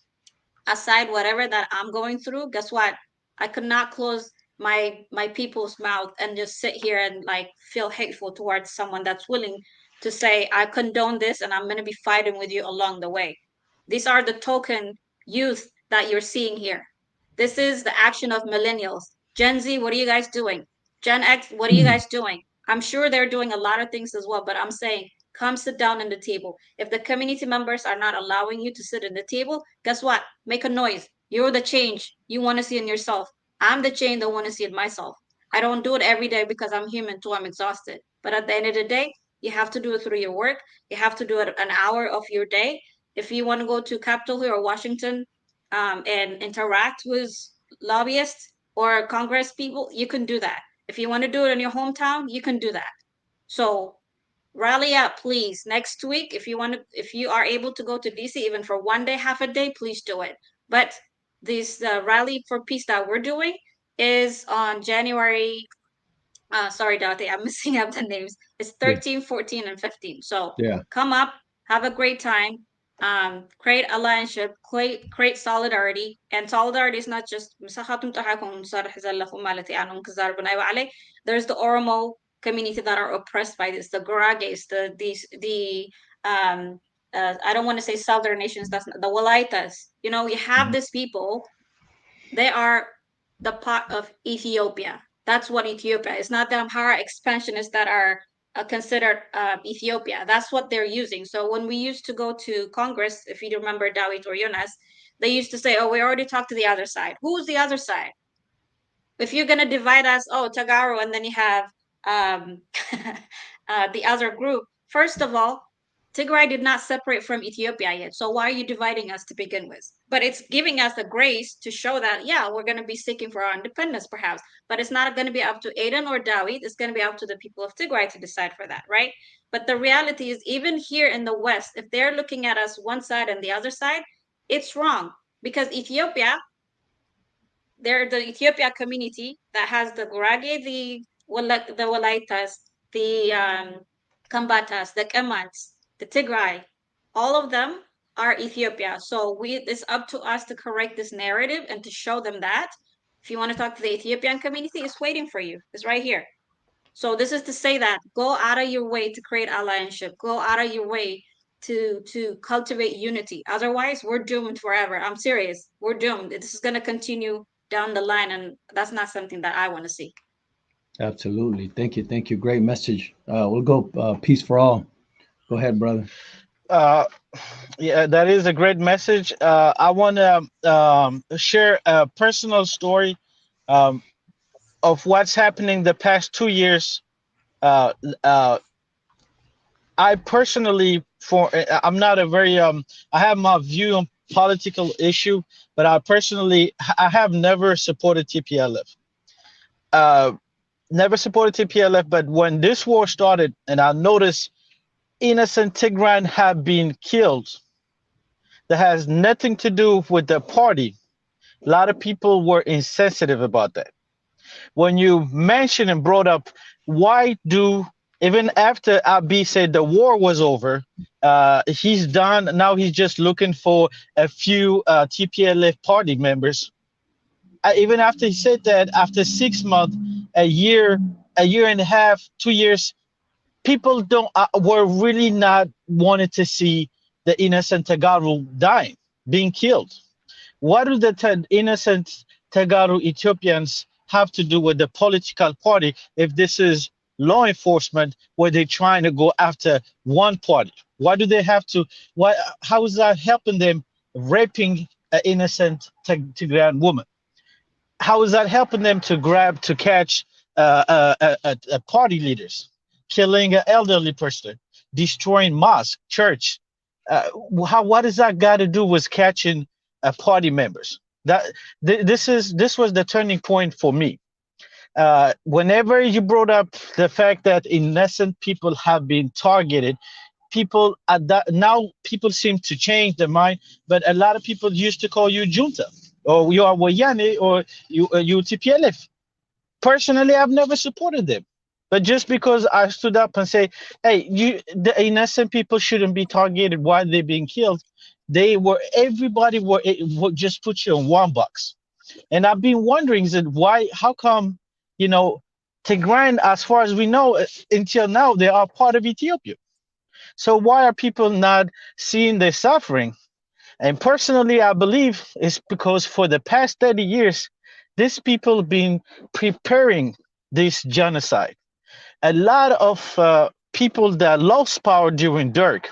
aside whatever that I'm going through, guess what? I could not close my people's mouth and just sit here and like feel hateful towards someone that's willing to say, I condone this and I'm going to be fighting with you along the way. These are the token youth that you're seeing here. This is the action of millennials. Gen Z, what are you guys doing? Gen X, what are you guys doing? I'm sure they're doing a lot of things as well, but I'm saying, come sit down at the table. If the community members are not allowing you to sit at the table, guess what? Make a noise. You're the change you want to see in yourself. I'm the change that want to see in myself. I don't do it every day because I'm human too. I'm exhausted. But at the end of the day, you have to do it through your work. You have to do it an hour of your day. If you want to go to Capitol Hill or Washington and interact with lobbyists or Congress people, you can do that. If you want to do it in your hometown, you can do that. So rally up, please. Next week, if you are able to go to DC even for one day, half a day, please do it. But this rally for peace that we're doing is on January sorry, Dorothy, I'm messing up the names. It's Good. 13, 14, and 15. So Yeah. come up, have a great time, create alliance, create solidarity. And solidarity is not just there's the Oromo community that are oppressed by this, the Gurages, the I don't want to say southern nations, that's not, the Walaitas. You know, you have Mhm. these people, they are the part of Ethiopia. That's what Ethiopia is. Not the Amhara expansionists that are considered Ethiopia. That's what they're using. So when we used to go to Congress, if you remember Dawit or Jonas, they used to say, "Oh, we already talked to the other side." Who's the other side? If you're gonna divide us, oh, Tagaro, and then you have um, the other group. First of all, Tigray did not separate from Ethiopia yet, so why are you dividing us to begin with? But it's giving us the grace to show that yeah, we're gonna be seeking for our independence, perhaps, but it's not gonna be up to Aden or Dawit. It's gonna be up to the people of Tigray to decide for that, right? But the reality is, even here in the West, if they're looking at us one side and the other side, it's wrong because Ethiopia, they're the Ethiopia community that has the Gurage, the Walaitas, the Kambatas, the Kemans, the Tigray. All of them are Ethiopia. So it's up to us to correct this narrative and to show them that if you want to talk to the Ethiopian community, it's waiting for you. It's right here. So this is to say that go out of your way to create allianship. Go out of your way to cultivate unity. Otherwise, we're doomed forever. I'm serious. We're doomed. This is going to continue down the line, and that's not something that I want to see. Absolutely. Thank you. Thank you. Great message. We'll go peace for all. Go ahead, brother. Uh, yeah, that is a great message. I want to share a personal story um, of what's happening the past 2 years. Uh, uh, I personally, I'm not a very I have my view on political issue, but I have never supported TPLF. Uh, Never supported TPLF, but when this war started, and I noticed innocent Tigran have been killed, that has nothing to do with the party. A lot of people were insensitive about that. When you mentioned and brought up why do even after Abi said the war was over, he's done now. He's just looking for a few TPLF party members. Even after he said that, after 6 months, a year and a half, 2 years, people don't were really not wanted to see the innocent Tagaru dying, being killed. What do the innocent Tagaru Ethiopians have to do with the political party if this is law enforcement where they're trying to go after one party? Why do they have to? Why? How is that helping them raping an innocent Tigrayan woman? How is that helping them to catch party leaders, killing an elderly person, destroying mosque, church? What does that got to do with catching party members? That this was the turning point for me. Whenever you brought up the fact that innocent people have been targeted, people at that now people seem to change their mind. But a lot of people used to call you junta, or you are Wayane, or you TPLF. Personally, I've never supported them. But just because I stood up and say, "Hey, the innocent people shouldn't be targeted. Why they being killed?" Everybody would just put you in one box. And I've been wondering, is it why? How come, you know, Tigray, as far as we know, until now, they are part of Ethiopia. So why are people not seeing the suffering? And personally, I believe it's because for the past 30 years, these people been preparing this genocide. A lot of people that lost power during Dirk,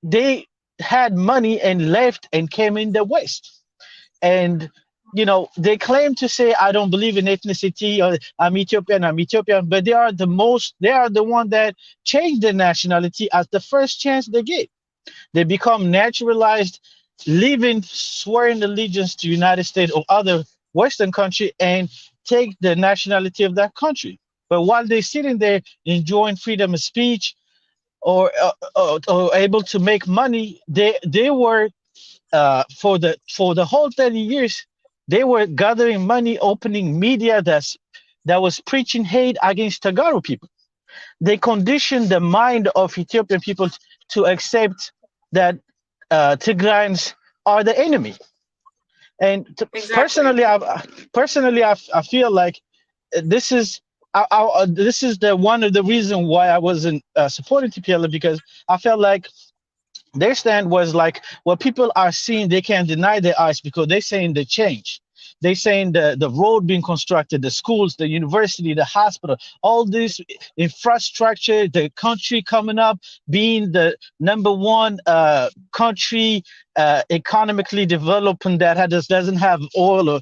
they had money and left and came in the West. And they claim to say, I don't believe in ethnicity, or I'm Ethiopian, but they are the one that changed their nationality at the first chance they get. They become naturalized, living, swearing allegiance to United States or other Western country, and take the nationality of that country. But while they're sitting there enjoying freedom of speech, or able to make money, they were for the whole 30 years, they were gathering money, opening media that was preaching hate against Tagaro people. They conditioned the mind of Ethiopian people to accept that Tigrayans are the enemy. And Exactly. I feel like this is this is the one of the reasons why I wasn't supporting TPLF, because I felt like their stand was like, what people are seeing, they can't deny their eyes, because they're saying the change. They're saying the road being constructed, the schools, the university, the hospital, all this infrastructure, the country coming up, being the number one country economically developing that doesn't have oil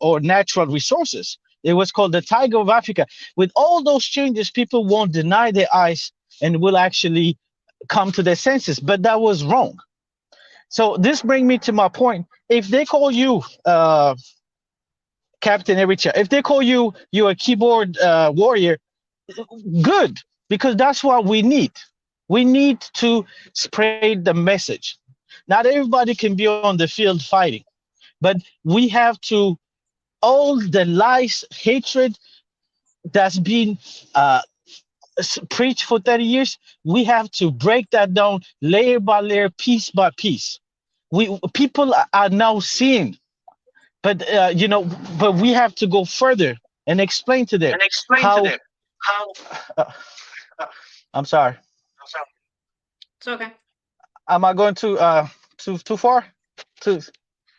or natural resources. It was called the Tiger of Africa. With all those changes, people won't deny their eyes and will actually come to their senses, but that was wrong. So this brings me to my point. If they call you Captain Ericha, if they call you a keyboard warrior, good, because that's what we need. We need to spread the message. Not everybody can be on the field fighting, but we have to, all the lies, hatred that's been preached for 30 years, we have to break that down layer by layer, piece by piece. People are now seeing, but but we have to go further and explain to them and explain to how. them how. Uh, I'm sorry. It's okay. Am I going too far? Too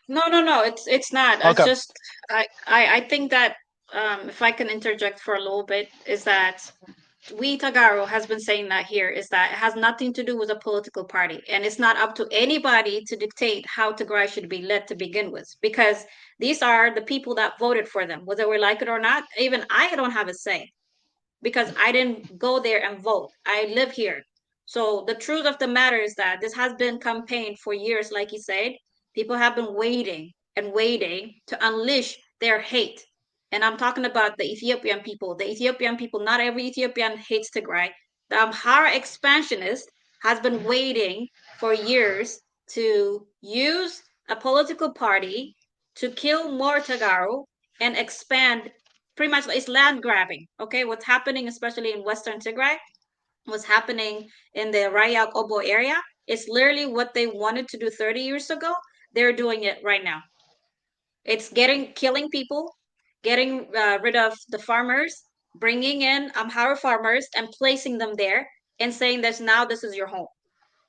No, no, no. It's not. It's okay. just I think that if I can interject for a little bit, is that we Tagaro has been saying that here is that it has nothing to do with a political party, and it's not up to anybody to dictate how Tigray should be led to begin with, because these are the people that voted for them, whether we like it or not. Even I don't have a say, because I didn't go there and vote. I live here. So the truth of the matter is that this has been campaigned for years, like you said. People have been waiting and waiting to unleash their hate. And I'm talking about the Ethiopian people. The Ethiopian people, not every Ethiopian hates Tigray. The Amhara expansionist has been waiting for years to use a political party to kill more Tagaro and expand. Pretty much it's land grabbing. Okay, what's happening, especially in Western Tigray, what's happening in the Rayak Obo area, it's literally what they wanted to do 30 years ago. They're doing it right now. It's killing people, getting rid of the farmers, bringing in Amhara farmers and placing them there, and saying that now this is your home.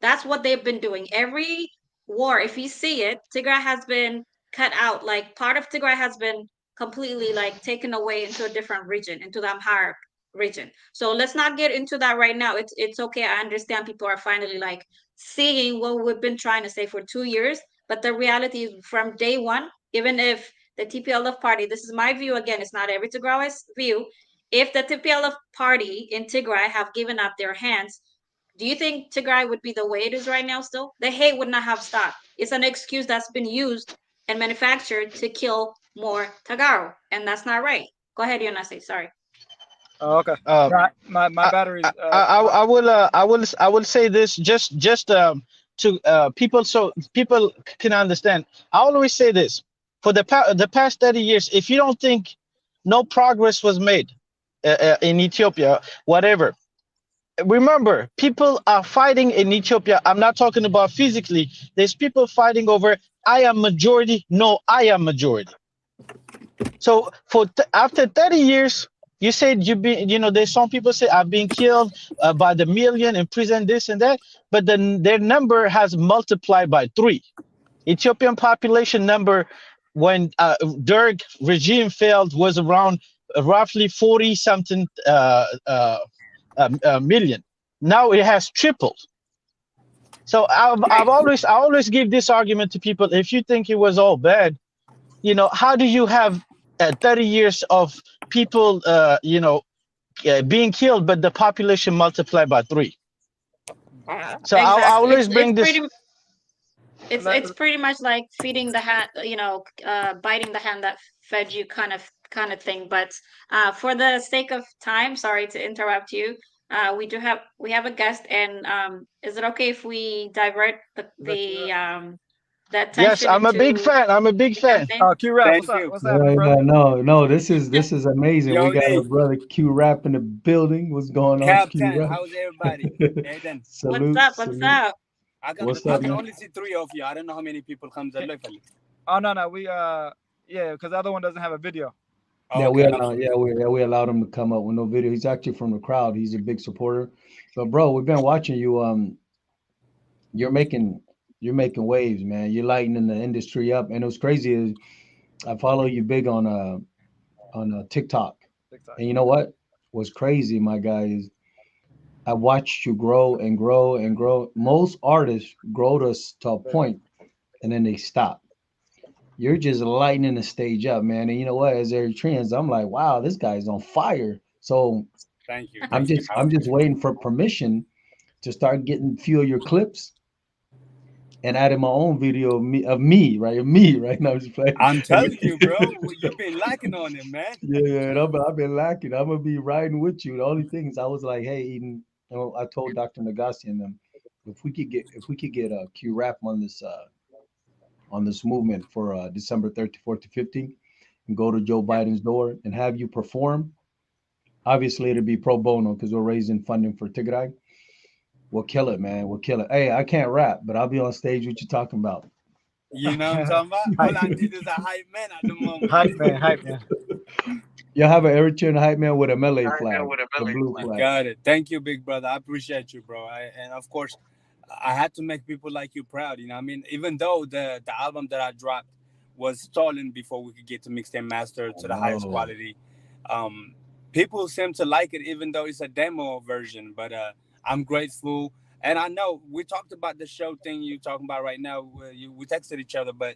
That's what they've been doing. Every war, if you see it, Tigray has been cut out. Like part of Tigray has been completely like taken away into a different region, into the Amharic region. So let's not get into that right now. It's okay. I understand people are finally like seeing what we've been trying to say for 2 years. But the reality is from day one, even if the TPLF party, this is my view again, it's not every Tigray's view. If the TPLF party in Tigray have given up their hands, do you think Tigray would be the way it is right now still? The hate would not have stopped. It's an excuse that's been used and manufactured to kill more Tagaro, and that's not right. Go ahead, Yonase. Sorry. Oh, okay. Uh, Yeah, my I, battery's I will say this just to people, so people can understand. I always say this: for the past 30 years, if you don't think no progress was made in Ethiopia, whatever, remember, people are fighting in Ethiopia. I'm not talking about physically. There's people fighting over, I am majority. No, I am majority. So after 30 years, You said there's some people say are being killed by the million in prison, this and that, but then their number has multiplied by three. Ethiopian population number when Derg regime failed was around roughly 40 something million. Now it has tripled. So Right. I always give this argument to people. If you think it was all bad, how do you have 30 years of people, being killed, but the population multiplied by three? So I Exactly. always bring this. It's pretty much like feeding the hand, biting the hand that fed you, kind of thing. But for the sake of time, sorry to interrupt you. We have a guest, and is it okay if we divert the Yes, attention I'm a big into fan. I'm a big the fan. Oh, campaign? Q-Rap, Thank you. what's happening, Yeah, brother? yeah, no, no. This is amazing. We Yo, got our D, brother Q Rap in the building. What's going on, Q Captain, Rap? how's everybody? Aiden, What's Salute, up? What's salute. up? What's I up, can man? only see three of you. I don't know how many people comes alive. Oh no, we yeah, because the other one doesn't have a video. Yeah, Okay, we allowed him to come up with no video. He's actually from the crowd. He's a big supporter. But bro, we've been watching you. You're making you're making waves, man. You're lighting the industry up. And what's crazy is I follow you big on TikTok. TikTok. And you know what? What's crazy, my guy, is I watched you grow and grow and grow. Most artists grow to a point and then they stop. You're just lighting the stage up, man. And you know what? As Eritreans, I'm like, wow, this guy's on fire. So thank you, I'm thank you. just I'm just waiting for permission to start getting a few of your clips and adding my own video of me, right now. I'm just playing. I'm telling you, bro, you've been lacking on it, man. Yeah, yeah, and I've been lacking. I'm gonna be riding with you. The only thing is, I was like, hey, Eden, I told Dr. Nagasi and them, if we could get a Q rap on this movement for December 30th, 14th, 15th, and go to Joe Biden's door and have you perform. Obviously, it'll be pro bono because we're raising funding for Tigray. We'll kill it, man. We'll kill it. Hey, I can't rap, but I'll be on stage. What you talking about? You know what I'm talking about? All Hype, I need is a hype man at the moment. hype man. You'll have an Eritrean hype man with a Malay flag, the blue You flag. got it. Thank you, big brother. I appreciate you, bro. And of course, I had to make people like you proud. You know, what I mean, even though the album that I dropped was stolen before we could get to mix and master I to the highest know. quality, um, people seem to like it, even though it's a demo version. But I'm grateful, and I know we talked about the show thing you talking about right now. We texted each other, but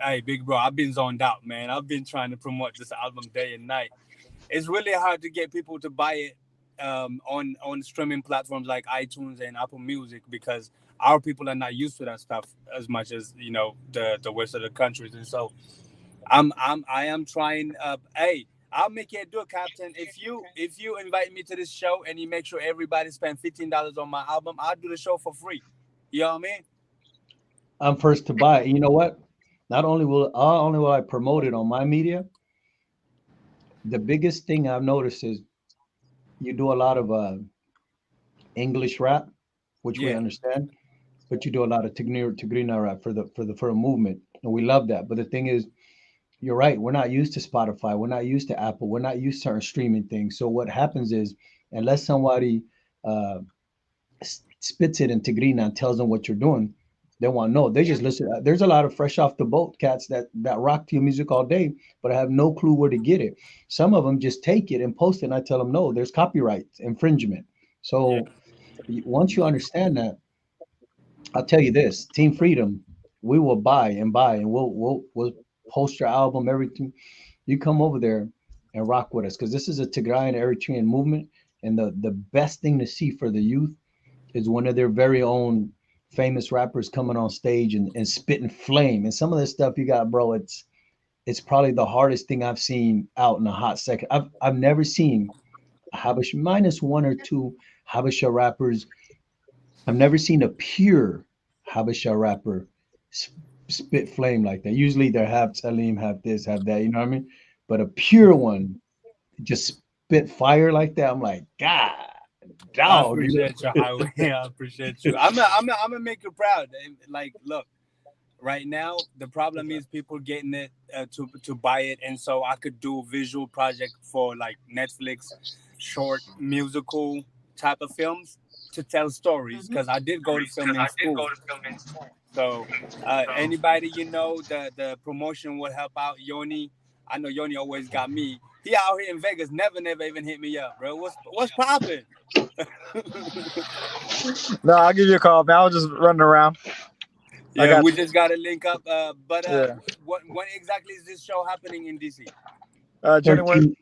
hey, big bro, I've been zoned out, man. I've been trying to promote this album day and night. It's really hard to get people to buy it on streaming platforms like iTunes and Apple Music because our people are not used to that stuff as much as the rest of the countries. And so I am trying. Hey, I'll make it do, Captain. If you invite me to this show and you make sure everybody spend $15 on my album, I'll do the show for free. You know what I mean? I'm first to buy. You know what? Not only will I promote it on my media, the biggest thing I've noticed is you do a lot of English rap, which we Yeah, understand, but you do a lot of Tigrina rap for the movement, and we love that. But the thing is, you're right. We're not used to Spotify. We're not used to Apple. We're not used to certain streaming things. So what happens is, unless somebody uh, spits it in Tigrina and tells them what you're doing, they want to know. They just listen. There's a lot of fresh off the boat cats that rock to your music all day, but I have no clue where to get it. Some of them just take it and post it, and I tell them no, there's copyright infringement. yeah. So once you understand that, I'll tell you this: Team Freedom, we will buy, and we'll post your album, everything. You come over there and rock with us because this is a Tigrayan Eritrean movement, and the best thing to see for the youth is one of their very own famous rappers coming on stage and spitting flame. And some of this stuff you got, bro, it's probably the hardest thing I've seen out in a hot second. I've never seen a Habesha minus one or two Habesha rappers. I've never seen a pure Habesha rapper spit flame like that. Usually they have Salim, have this, have that, you know what I mean? But a pure one just spit fire like that. I'm like, God, I dog. appreciate you, Highway. I appreciate you. I'm gonna make you proud. Like, look, Right now, the problem is people getting it to buy it, and so I could do a visual project for like Netflix, short musical type of films to tell stories. Mhm. Because I did go to film in school, so anybody the promotion will help out. Yoni, I know Yoni always got me. He out here in Vegas, never even hit me up, bro. What's popping? No, I'll give you a call, man. I was just running around. I Yeah, got we you. just gotta link up. But Yeah. when exactly is this show happening in DC? January. 13,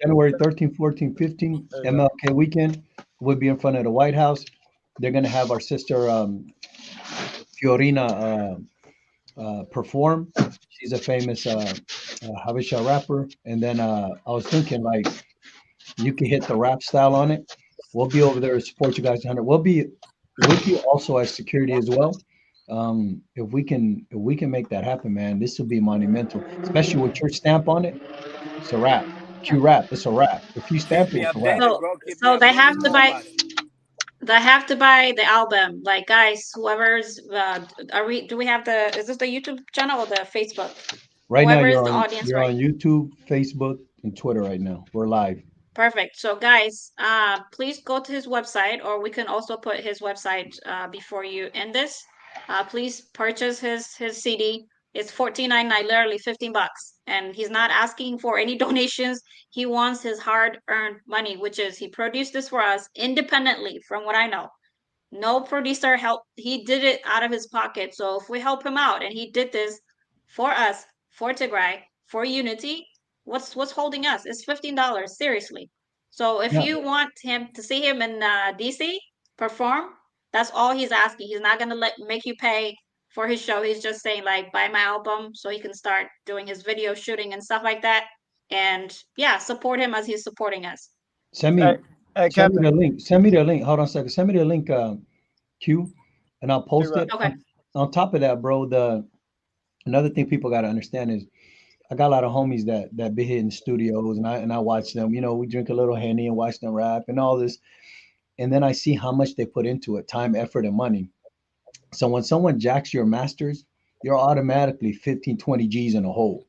January 13, 14, 15, There you go. MLK weekend. We'll be in front of the White House. They're going to have our sister Fiorina perform. She's a famous Habesha rapper. And then I was thinking, like, you can hit the rap style on it. We'll be over there to support you guys 100. We'll be with you also as security as well. If we can make that happen, man, this will be monumental, especially with your stamp on it. It's a wrap. Q rap. It's a wrap. If you Keep stamp it, me it's a wrap. updated, So bro. Keep me so they have updated to more buy about it. the album. Like guys, whoever's are we do we have the is this the YouTube channel or the Facebook? Right now, Whoever is you're the on audience, you're right? on YouTube, Facebook, and Twitter right now. We're live. Perfect. So guys, please go to his website, or we can also put his website before you end this. Please purchase his CD. It's 14.99, literally 15 bucks. And he's not asking for any donations. He wants his hard-earned money, which is he produced this for us independently, from what I know. No producer help. He did it out of his pocket. So if we help him out and he did this for us, for Tigray, for Unity, what's holding us? It's $15. Seriously. So if Yeah. you want him to see him in DC perform, that's all he's asking. He's not gonna let make you pay for his show. He's just saying like buy my album so he can start doing his video shooting and stuff like that. And yeah, support him as he's supporting us. Send Hey, me hey, send me Captain. the link. Send me the link. Hold on a second. Send me the link, Q, and I'll post T.R.A.P. it. Okay. On top of that, bro, the another thing people got to understand is I got a lot of homies that be hitting studios, and I watch them. We drink a little henny and watch them rap and all this, and then I see how much they put into it, time, effort, and money. So when someone jacks your masters, you're automatically 15, 20 G's in a hole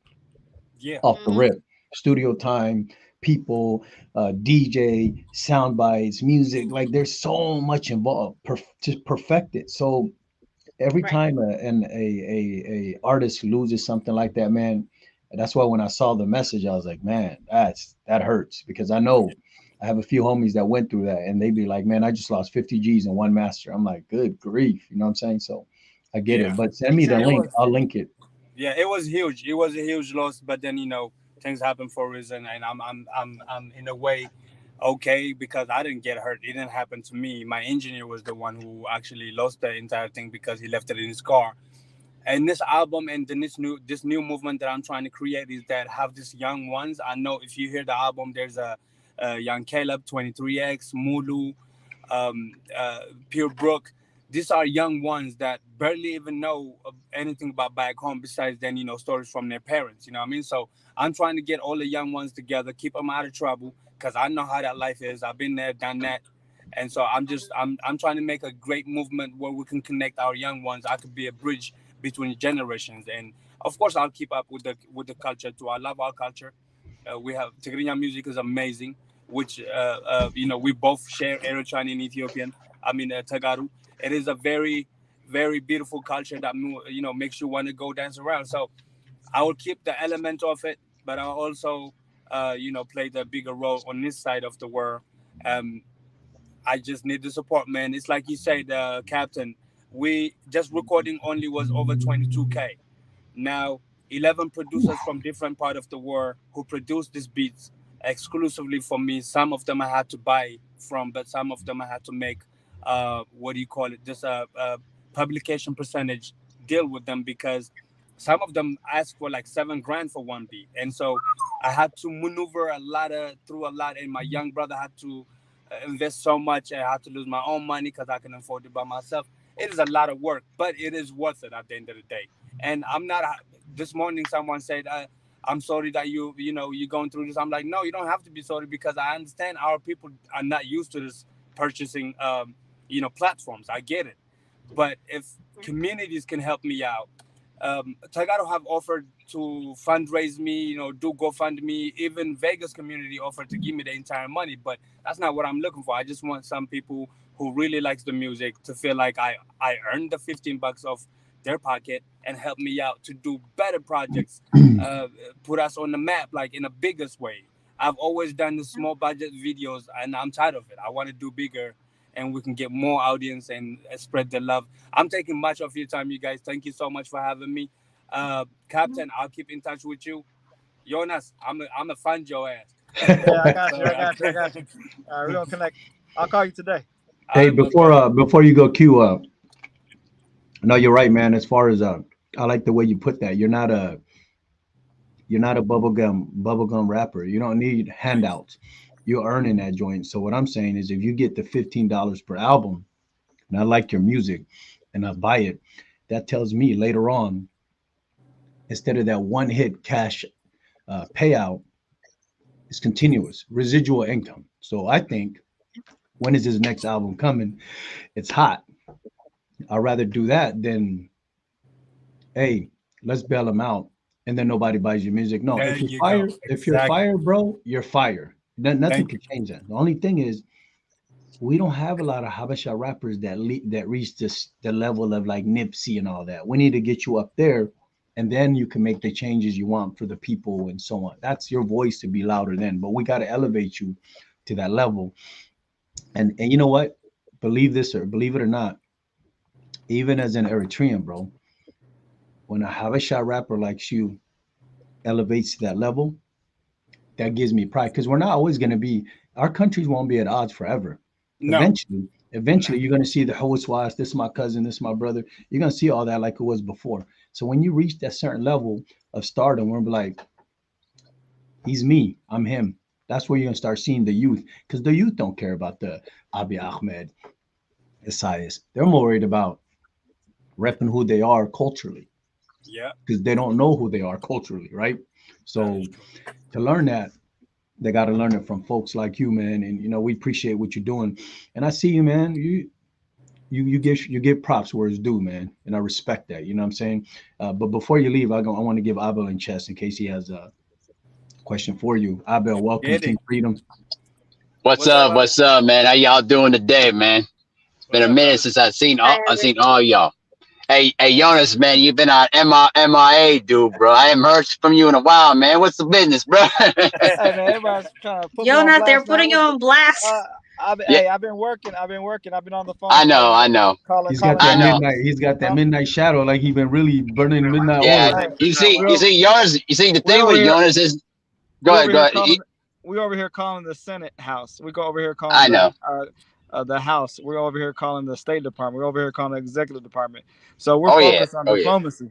Yeah, off the Mm-hmm. rip. Studio time, people, DJ, sound bites, music. Like there's so much involved to perfect it. So every Right. time a artist loses something like that, man, that's why when I saw the message, I was like, man, that hurts because I know I have a few homies that went through that, and they'd be like, man, I just lost 50 G's in one master. I'm like, good grief, you know what I'm saying? So I get yeah. it, but send me the It Exactly. link. was I'll link it. Yeah, it was huge. It was a huge loss, but then things happen for a reason, and I'm in a way okay because I didn't get hurt. It didn't happen to me. My engineer was the one who actually lost the entire thing because he left it in his car. And this album and then this new movement that I'm trying to create is that have these young ones. I know if you hear the album, there's a young Caleb, 23X, Mulu, Pure Brook. These are young ones that barely even know anything about back home besides then stories from their parents. You know what I mean? So I'm trying to get all the young ones together, keep them out of trouble because I know how that life is. I've been there, done that. And so I'm trying to make a great movement where we can connect our young ones. I could be a bridge between generations, and of course I'll keep up with the culture too. I love our culture. We have Tigrinya music is amazing, which we both share Eritrean and Ethiopian. I mean Tagaru. It is a very very beautiful culture that makes you want to go dance around. So I will keep the element of it, but I'll also play the bigger role on this side of the world. Um, I just need the support, man. It's like you said, Captain. We just recording only was over 22K. Now, 11 producers from different part of the world who produced these beats exclusively for me. Some of them I had to buy from, but some of them I had to make, what do you call it? Just a publication percentage deal with them because some of them asked for like 7 grand for one beat. And so I had to maneuver through a lot. And my young brother had to invest so much. I had to lose my own money because I can afford it by myself. It is a lot of work, but it is worth it at the end of the day. And I'm not. This morning, someone said, "I'm sorry that you're going through this." I'm like, no, you don't have to be sorry because I understand our people are not used to this purchasing, platforms. I get it, but if communities can help me out, Tagaro have offered to fundraise me, do GoFundMe. Even Vegas community offered to give me the entire money, but that's not what I'm looking for. I just want some people who really likes the music to feel like I earned the $15 off their pocket and help me out to do better projects, uh, put us on the map like in a biggest way. I've always done the small budget videos, and I'm tired of it. I want to do bigger, and we can get more audience and spread the love. I'm taking much of your time, you guys. Thank you so much for having me. Captain, I'll keep in touch with you. Jonas, I'm a fund your ass. Yeah, I got you. So, I got you. I got you. All right, we're gonna connect. I'll call you today. all Hey, right, my brother. before you go, Q, no, you're right, man. As far as I like the way you put that. You're not a bubblegum rapper. You don't need Thanks. handouts. You're earning that joint. So what I'm saying is, if you get the $15 per album, and I like your music, and I buy it, that tells me later on, instead of that one hit cash payout, it's continuous residual income. So I think, when is his next album coming? It's hot. I'd rather do that than, hey, let's bail him out, and then nobody buys your music. No, There if you're you go. fired, if you're Exactly. fired, bro, you're fired. Nothing Thank can you. change that. The only thing is, we don't have a lot of Habesha rappers that reach the level of like Nipsey and all that. We need to get you up there, and then you can make the changes you want for the people and so on. That's your voice to be louder then. But we got to elevate you to that level. And you know what? Believe it or not, even as an Eritrean, bro, when a Habesha rapper like you elevates to that level, that gives me pride, because we're not always going to be, our countries won't be at odds forever. No. Eventually you're going to see the Housewives, this is my cousin, this is my brother. You're going to see all that like it was before. So when you reach that certain level of stardom, we're like, he's me, I'm him. That's where you're going to start seeing the youth, because the youth don't care about the Abiy Ahmed, Isaias. They're more worried about repping who they are culturally, Yeah, because they don't know who they are culturally, right? that is So true. to learn that, they got to learn it from folks like you, man. And we appreciate what you're doing. And I see you, man. You give props where it's due, man. And I respect that. You know what I'm saying? But before you leave, I want to give Abel in chest in case he has a question for you. Abel, welcome, Get it. Team Freedom. What's What's up, up? Abby? What's up, man? How y'all doing today, man? It's been What's a up, minute brother? since I've seen Hi, I've seen all y'all. Hey, Jonas, man, you've been on MIA, dude, bro. I haven't heard from you in a while, man. What's the business, bro? Hey man, everybody's trying to put me on Jonas, they're blast, man. putting you on blast. Uh, Yeah, hey, I've been working. I've been working. I've been on the phone I all know, I day, know, He's got calling that I know. out. midnight. He's got that Call, midnight shadow, like he been really burning midnight Yeah, oil. hey, you Not see, we you over, see, Jonas. You see, the we thing over with here. Jonas is, We over go here ahead. calling. We over here calling the Senate House. We go over here calling I know. the House. We're over here calling the State Department. We're over here calling the Executive Department. So we're Oh yeah, focused on oh yeah. diplomacy.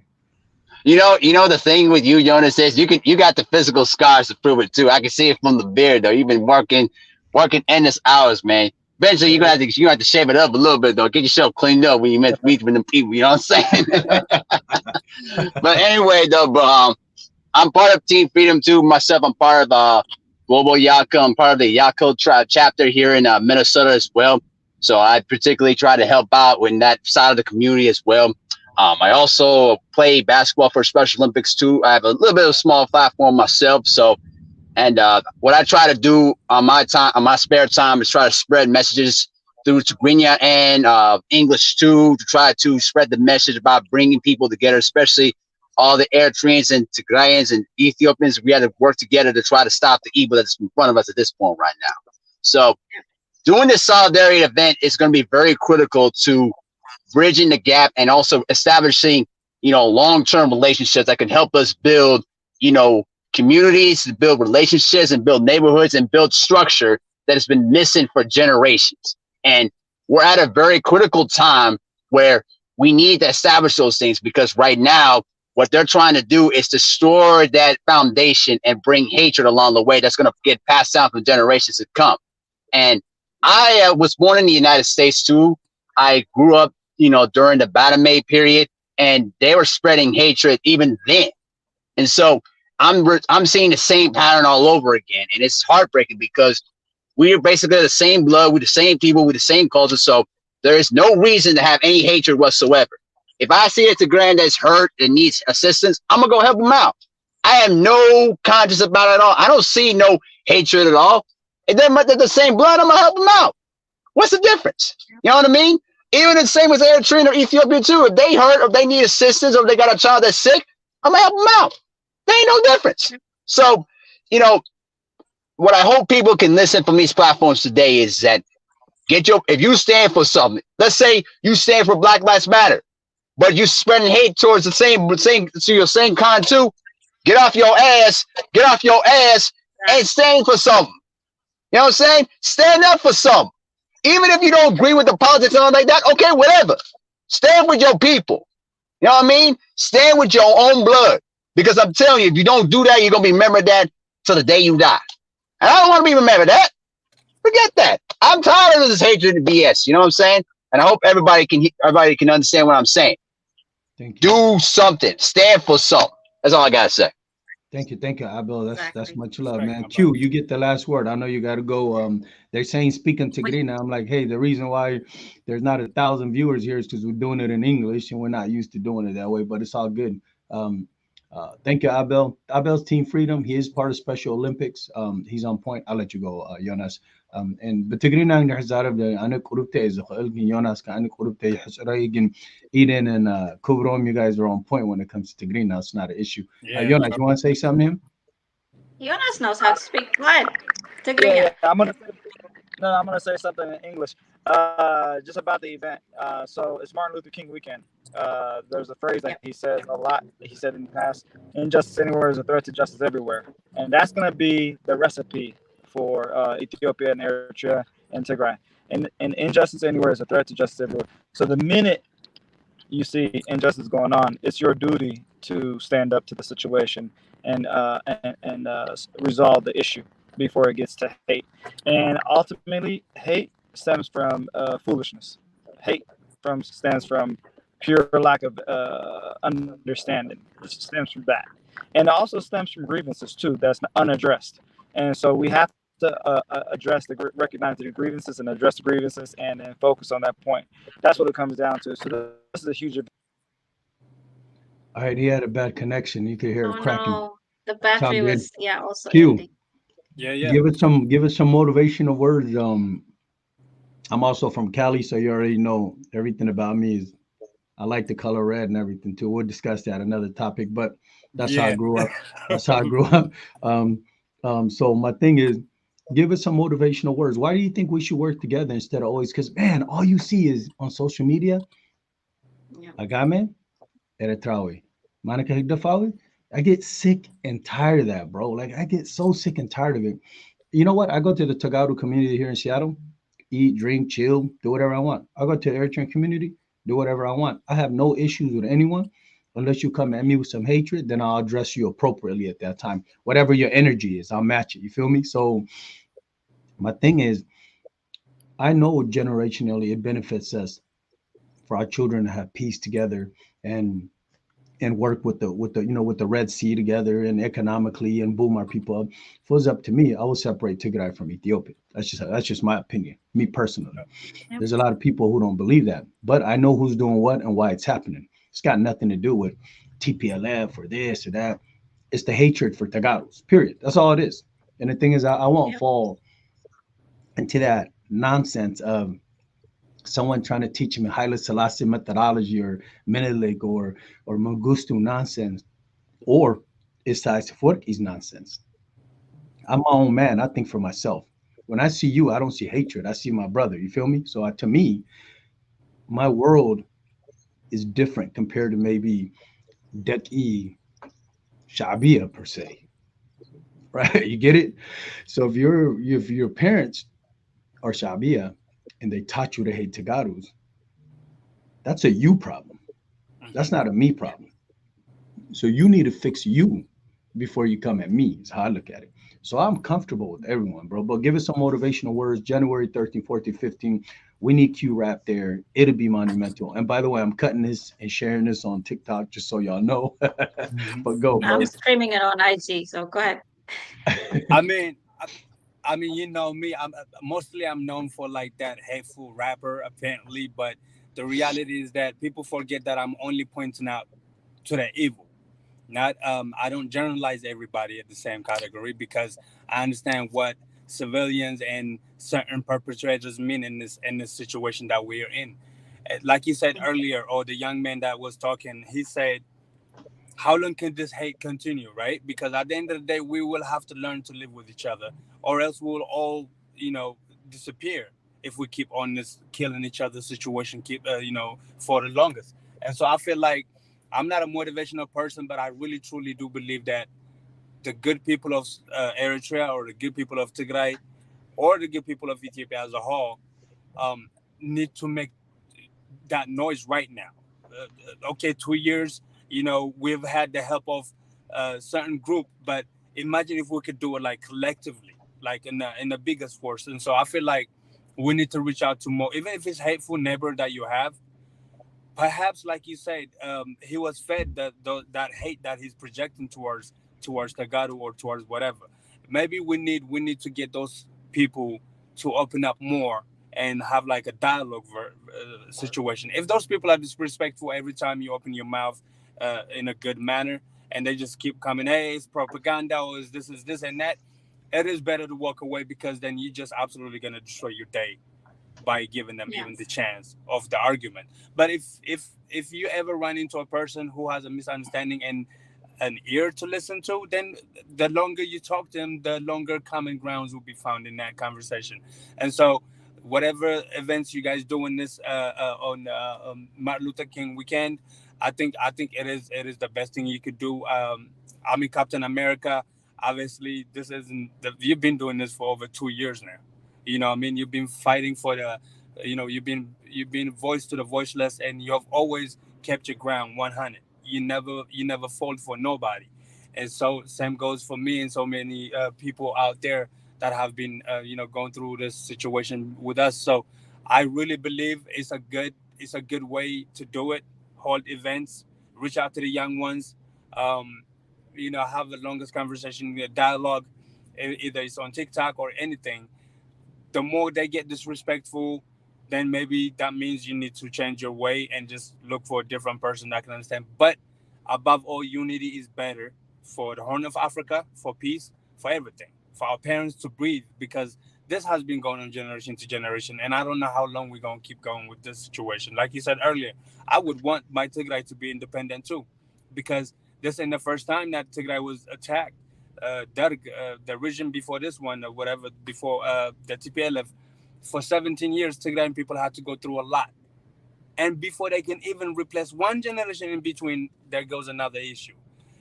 You know the thing with you, Jonas, is you got the physical scars to prove it too. I can see it from the beard though. You've been working endless hours, man. Eventually Yeah, you have to shave it up a little bit though. Get yourself cleaned up when you meet with them people. You know what I'm saying? But anyway, though, bro, I'm part of Team Freedom too. Myself, I'm part of Global Yako. I'm part of the Yako tribe chapter here in Minnesota as well. So I particularly try to help out in that side of the community as well. I also play basketball for Special Olympics too. I have a little bit of a small platform myself. So, and what I try to do on my spare time, is try to spread messages through Tigrinya and English too, to try to spread the message about bringing people together, especially all the Eritreans and Tigrayans and Ethiopians. We had to work together to try to stop the evil that's in front of us at this point right now. So doing this solidarity event is going to be very critical to bridging the gap and also establishing, long-term relationships that can help us build, communities, build relationships and build neighborhoods and build structure that has been missing for generations. And we're at a very critical time where we need to establish those things, because right now, what they're trying to do is destroy that foundation and bring hatred along the way that's going to get passed down for generations to come. And I was born in the United States too. I grew up, during the Batame period, and they were spreading hatred even then. And so I'm seeing the same pattern all over again, and it's heartbreaking because we are basically the same blood, we're the same people, we're the same culture. So there is no reason to have any hatred whatsoever. If I see it's a grand that's hurt and needs assistance, I'm gonna go help him out. I have no conscience about it at all. I don't see no hatred at all. If they're the same blood, I'm gonna help them out. What's the difference? You know what I mean? Even the same as Eritrea or Ethiopia too. If they hurt or they need assistance or they got a child that's sick, I'm gonna help them out. There ain't no difference. So, you know, what I hope people can listen from these platforms today is that if you stand for something, let's say you stand for Black Lives Matter, but you spreading hate towards the same to your same kind too, get off your ass and stand for something. You know what I'm saying? Stand up for something. Even if you don't agree with the politics and all like that, okay, whatever. Stand with your people. You know what I mean? Stand with your own blood. Because I'm telling you, if you don't do that, you're gonna be remembered that till the day you die. And I don't want to be remembered that. Forget that. I'm tired of this hatred and BS. You know what I'm saying? And I hope everybody can understand what I'm saying. Thank you. Do something. Stand for something. That's all I gotta say. Thank you, Abel. That's Exactly. much love, Respect, man. my Q, brother. you get the last word. I know you got to go. They're saying speaking Tigrina. I'm like, hey, the reason why there's not 1,000 viewers here is because we're doing it in English and we're not used to doing it that way. But it's all good. Um, thank you, Abel. Abel's Team Freedom. He is part of Special Olympics. He's on point. I'll let you go, Jonas. And بتجرينا عن حزارة أنا كروبتي إذا قلت Jonas كأنا كروبتي حسرة يجين Eden and Kubrom, you guys are on point when it comes to Tigrina. It's not an issue. Yeah, Jonas, you want to say something to him? Jonas knows how to speak. Go ahead. Yeah, Tigrinya. I'm gonna say something in English. Just about the event. So it's Martin Luther King weekend. There's a phrase that Yep. he says a lot. He said in the past, "Injustice anywhere is a threat to justice everywhere," and that's gonna be the recipe for Ethiopia and Eritrea and Tigray. And injustice anywhere is a threat to justice everywhere. So the minute you see injustice going on, it's your duty to stand up to the situation and resolve the issue before it gets to hate. And ultimately, hate stems from foolishness. Hate stems from pure lack of understanding. It stems from that, and it also stems from grievances too that's unaddressed. And so we have to recognize the grievances and address the grievances, and then focus on that point. That's what it comes down to. So this is a huge event. All right, he had a bad connection. You could hear Oh it cracking. no. The It's all battery good. was, yeah, also Q, ending. yeah. give us some motivational words. I'm also from Cali, so you already know everything about me is I like the color red and everything too. We'll discuss that another topic, but that's how I Yeah. grew up. That's how I grew up. Um, so my thing is, give us some motivational words. Why do you think we should work together instead of always? Because man, all you see is on social media, Yeah. Agame, Eretrawi, Monica Higdafawi. I get sick and tired of that, bro. Like I get so sick and tired of it. You know what? I go to the Tagadu community here in Seattle, eat, drink, chill, do whatever I want. I go to the Eritrean community, do whatever I want. I have no issues with anyone unless you come at me with some hatred, then I'll address you appropriately at that time. Whatever your energy is, I'll match it. You feel me? So my thing is, I know generationally it benefits us for our children to have peace together and work with the with the Red Sea together and economically and boom our people up. If it was up to me, I would separate Tigray from Ethiopia. That's just my opinion, me personally. Yep. There's a lot of people who don't believe that, but I know who's doing what and why it's happening. It's got nothing to do with TPLF or this or that. It's the hatred for Tagaros. Period. That's all it is. And the thing is, I won't Yep. fall into that nonsense of someone trying to teach me Haile Selassie methodology or Menelik or Mengistu nonsense or Isaias Forki's nonsense. I'm my own man. I think for myself. When I see you, I don't see hatred. I see my brother. You feel me? So to me, my world is different compared to maybe Deki Shabia per se, right? You get it? So if your parents are Shabia and they taught you to hate Tagarus, that's a you problem. That's Mhm. not a me problem. So you need to fix you before you come at me, is how I look at it. So I'm comfortable with everyone, bro. But give us some motivational words. January 13, 14, 15. We need Q-Rap there. It'll be monumental. And by the way, I'm cutting this and sharing this on TikTok just so y'all know. Mhm. But go, I'm bro. streaming it on IG, so go ahead. I mean, you know me. I'm mostly I'm known for like that hateful rapper apparently, but The reality is that people forget that I'm only pointing out to the evil. Not I don't generalize everybody at the same category because I understand what civilians and certain perpetrators mean in this situation that we are in. Like you said earlier, or the young man that was talking, he said, how long can this hate continue, right? Because at the end of the day, we will have to learn to live with each other, or else we'll all, disappear if we keep on this killing each other situation, keep, for the longest. And so I feel like I'm not a motivational person, but I really truly do believe that the good people of Eritrea, or the good people of Tigray, or the good people of Ethiopia as a whole, um, need to make that noise right now. Okay, 2 years, we've had the help of a certain group, but imagine if we could do it like collectively, like in the biggest force. And so I feel like we need to reach out to more, even if it's hateful neighbor that you have. Perhaps, like you said, he was fed that hate that he's projecting towards Tagaru or towards whatever. Maybe we need to get those people to open up more and have like a dialogue situation. If those people are disrespectful every time you open your mouth in a good manner, and they just keep coming, hey, it's propaganda, or is this and that, it is better to walk away, because then you're just absolutely gonna destroy your day by giving them even the Yes. chance of the argument. But if you ever run into a person who has a misunderstanding and an ear to listen to, then the longer you talk to them, the longer common grounds will be found in that conversation. And so, whatever events you guys do in this on Martin Luther King weekend, I think it is the best thing you could do. I mean, Captain America. Obviously, this isn't. You've been doing this for over 2 years now. I mean, you've been fighting for the, you've been voice to the voiceless, and you have always kept your ground 100. You never fall for nobody. And so same goes for me and so many people out there that have been going through this situation with us. So I really believe it's a good way to do it. Hold events, reach out to the young ones, um, have the longest conversation, the dialogue, either it's on TikTok or anything. The more they get disrespectful, then maybe that means you need to change your way and just look for a different person that can understand. But above all, unity is better for the Horn of Africa, for peace, for everything, for our parents to breathe, because this has been going on generation to generation, and I don't know how long we're gonna keep going with this situation. Like you said earlier, I would want my Tigray to be independent too, because this ain't the first time that Tigray was attacked. The region before this one, or whatever, before the TPLF, for 17 years, Tigrayan people had to go through a lot. And before they can even replace one generation in between, there goes another issue.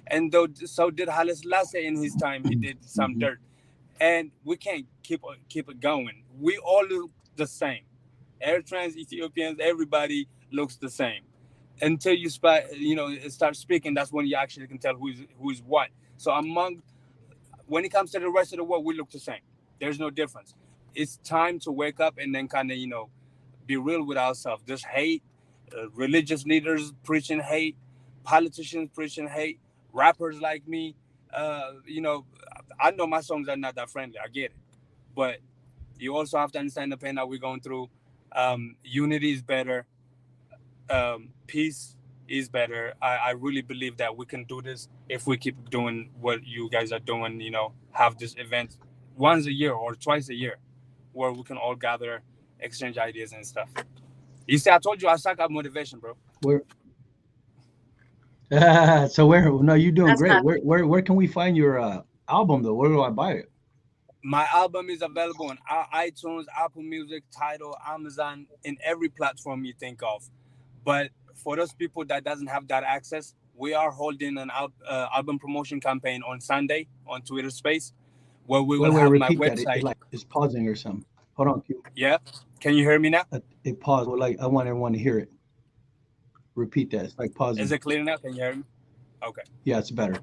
And though so did Haile Selassie in his time, he did some Mhm. dirt. And we can't keep it going. We all look the same. Eritreans, Ethiopians, everybody looks the same. Until start speaking, that's when you actually can tell who's what. So among when it comes to the rest of the world, we look the same. There's no difference. It's time to wake up and then kind of, be real with ourselves. This hate, religious leaders preaching hate, politicians preaching hate, rappers like me. I know my songs are not that friendly. I get it. But you also have to understand the pain that we're going through. Unity is better. Peace is better. I really believe that we can do this if we keep doing what you guys are doing. Have this event once a year or twice a year, where we can all gather, exchange ideas and stuff. You see, I told you I suck at motivation, bro. Where so where no, you're doing That's great. not Where can we find your album though? Where do I buy it? My album is available on iTunes, Apple Music, Tidal, Amazon, in every platform you think of. But for those people that doesn't have that access, we are holding an album promotion campaign on Sunday on Twitter Space, where we will Wait, have my repeat that. It website. like is pausing or something. Hold on, Q. Yeah, can you hear me now? It paused. Well, like I want everyone to hear it. Repeat that. It's like Is pausing. it clear now? Can you hear me? Okay. Yeah, it's better.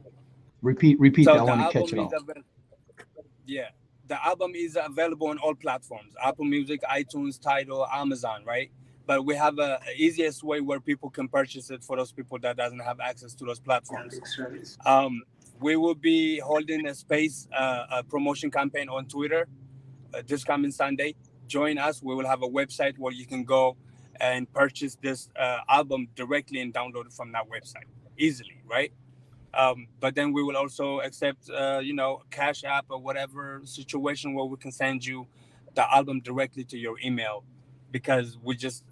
Repeat that. So I the want to catch album it is all. available. Yeah, the album is available on all platforms: Apple Music, iTunes, Tidal, Amazon. Right. But we have a easiest way where people can purchase it for those people that doesn't have access to those platforms. Um, we will be holding a promotion campaign on Twitter this coming Sunday. Join us. We will have a website where you can go and purchase this album directly and download it from that website easily, right? But then we will also accept, Cash App or whatever situation where we can send you the album directly to your email, because we just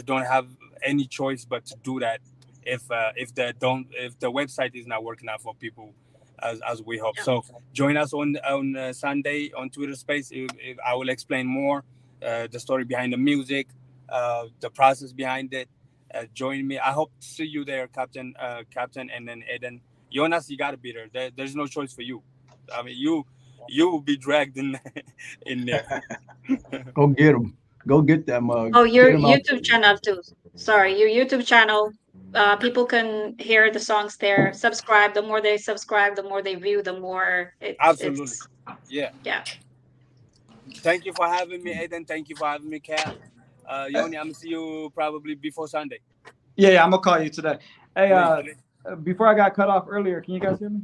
don't have any choice but to do that if the website is not working out for people as we hope. Yeah. So join us on Sunday on Twitter Space. I will explain more the story behind the music, the process behind it. Join me. I hope to see you there, Captain, and then Eden. Jonas, you gotta be there. There's no choice for you. I mean, you will be dragged in in there. Go get them. Go get that mug. Oh, Get your them out. YouTube channel too. Sorry, your YouTube channel. People can hear the songs there. Subscribe. The more they subscribe, the more they view, the more Absolutely. it's Yeah. yeah. Thank you for having me, Eden. Thank you for having me, Cap. Yoni, I'm gonna see you probably before Sunday. Yeah, I'm gonna call you today. Hey, Please. before I got cut off earlier, can you guys hear me?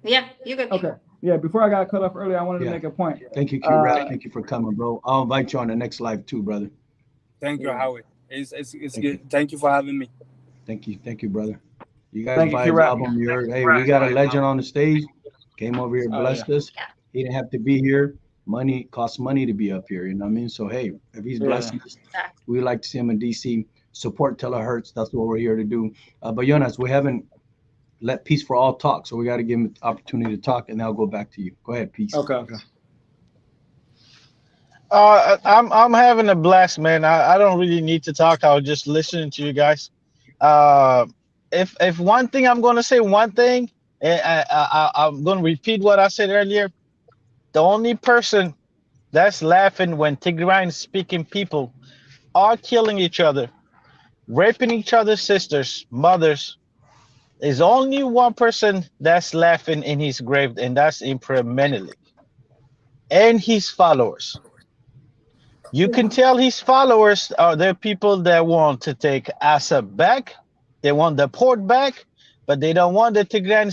Yeah, you could. Okay. Yeah, before I got cut off earlier, I wanted to Yeah. make a point. Thank you, Q-Rap. Thank you for coming, bro. I'll invite you on the next live too, brother. Thank you, Yeah. Howie. It's Thank good. you. Thank you for having me. Thank you, brother. You guys Thank you, buy his Q-Rap. album. Hey, we got a legend on the stage. Came over here, Oh, yeah. blessed us. Yeah. He didn't have to be here. Money costs money to be up here. You know what I mean? So hey, if he's Yeah. blessing us, Exactly. we like to see him in DC. Support till it hurts. That's what we're here to do. But Jonas, we haven't let Peace for All talk, so we got to give him the opportunity to talk, and then I'll go back to you. Go ahead, Peace. Okay. I'm having a blast, man. I don't really need to talk. I was just listening to you guys. Uh, if one thing I'm gonna say, one thing, I'm gonna repeat what I said earlier. The only person that's laughing when Tigray speaking people are killing each other, raping each other's sisters, mothers, is only one person that's laughing in his grave, and that's Emperor Menelik and his followers. You can tell his followers are the people that want to take Asa back. They want the port back, but they don't want the Tigray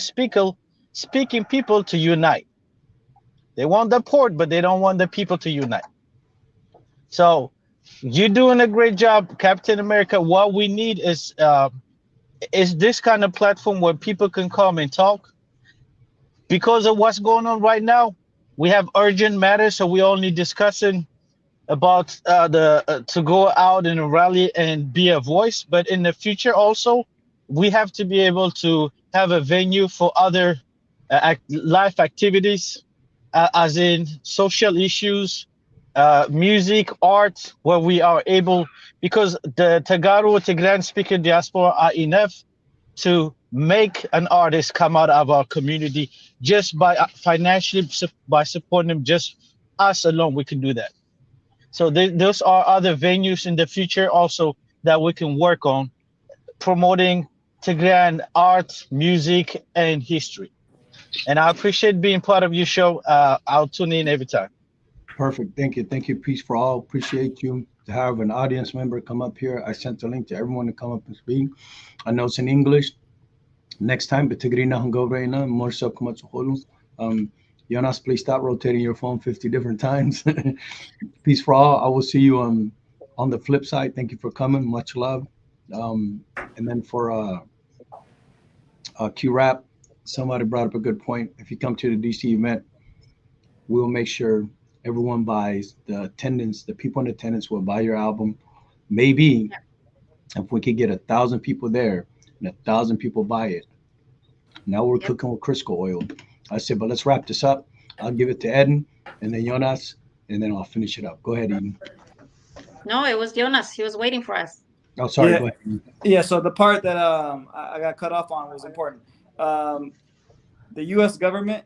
speaking people to unite. They want the port, but they don't want the people to unite. So you're doing a great job, Captain America. What we need is this kind of platform where people can come and talk. Because of what's going on right now, we have urgent matters, so we only discussing about the to go out and rally and be a voice. But in the future, also, we have to be able to have a venue for other life activities, as in social issues, music, art, where we are able, because the Tagaro, Tigran speaking diaspora are enough to make an artist come out of our community just by financially by supporting them. Just us alone, we can do that. So those are other venues in the future also that we can work on promoting Tigrayan art, music, and history. And I appreciate being part of your show. I'll tune in every time. Perfect. Thank you, Peace for All. Appreciate you to have an audience member come up here. I sent the link to everyone to come up and speak. I know it's in English. Next time, بتقرينا هنقورينا more so كما Jonas, please stop rotating your phone 50 different times. Peace for all. I will see you on the flip side. Thank you for coming. Much love. And then for Q-Rap, somebody brought up a good point. If you come to the DC event, we'll make sure everyone buys the attendance. The people in attendance will buy your album. Maybe if we could get 1,000 people there and 1,000 people buy it, now we're Yep. cooking with Crisco oil. I said, but let's wrap this up. I'll give it to Eden and then Jonas, and then I'll finish it up. Go ahead, Eden. No, it was Jonas. He was waiting for us. Oh, sorry. Yeah. Go ahead, Eden. Yeah. So the part that I got cut off on was important. The U.S. government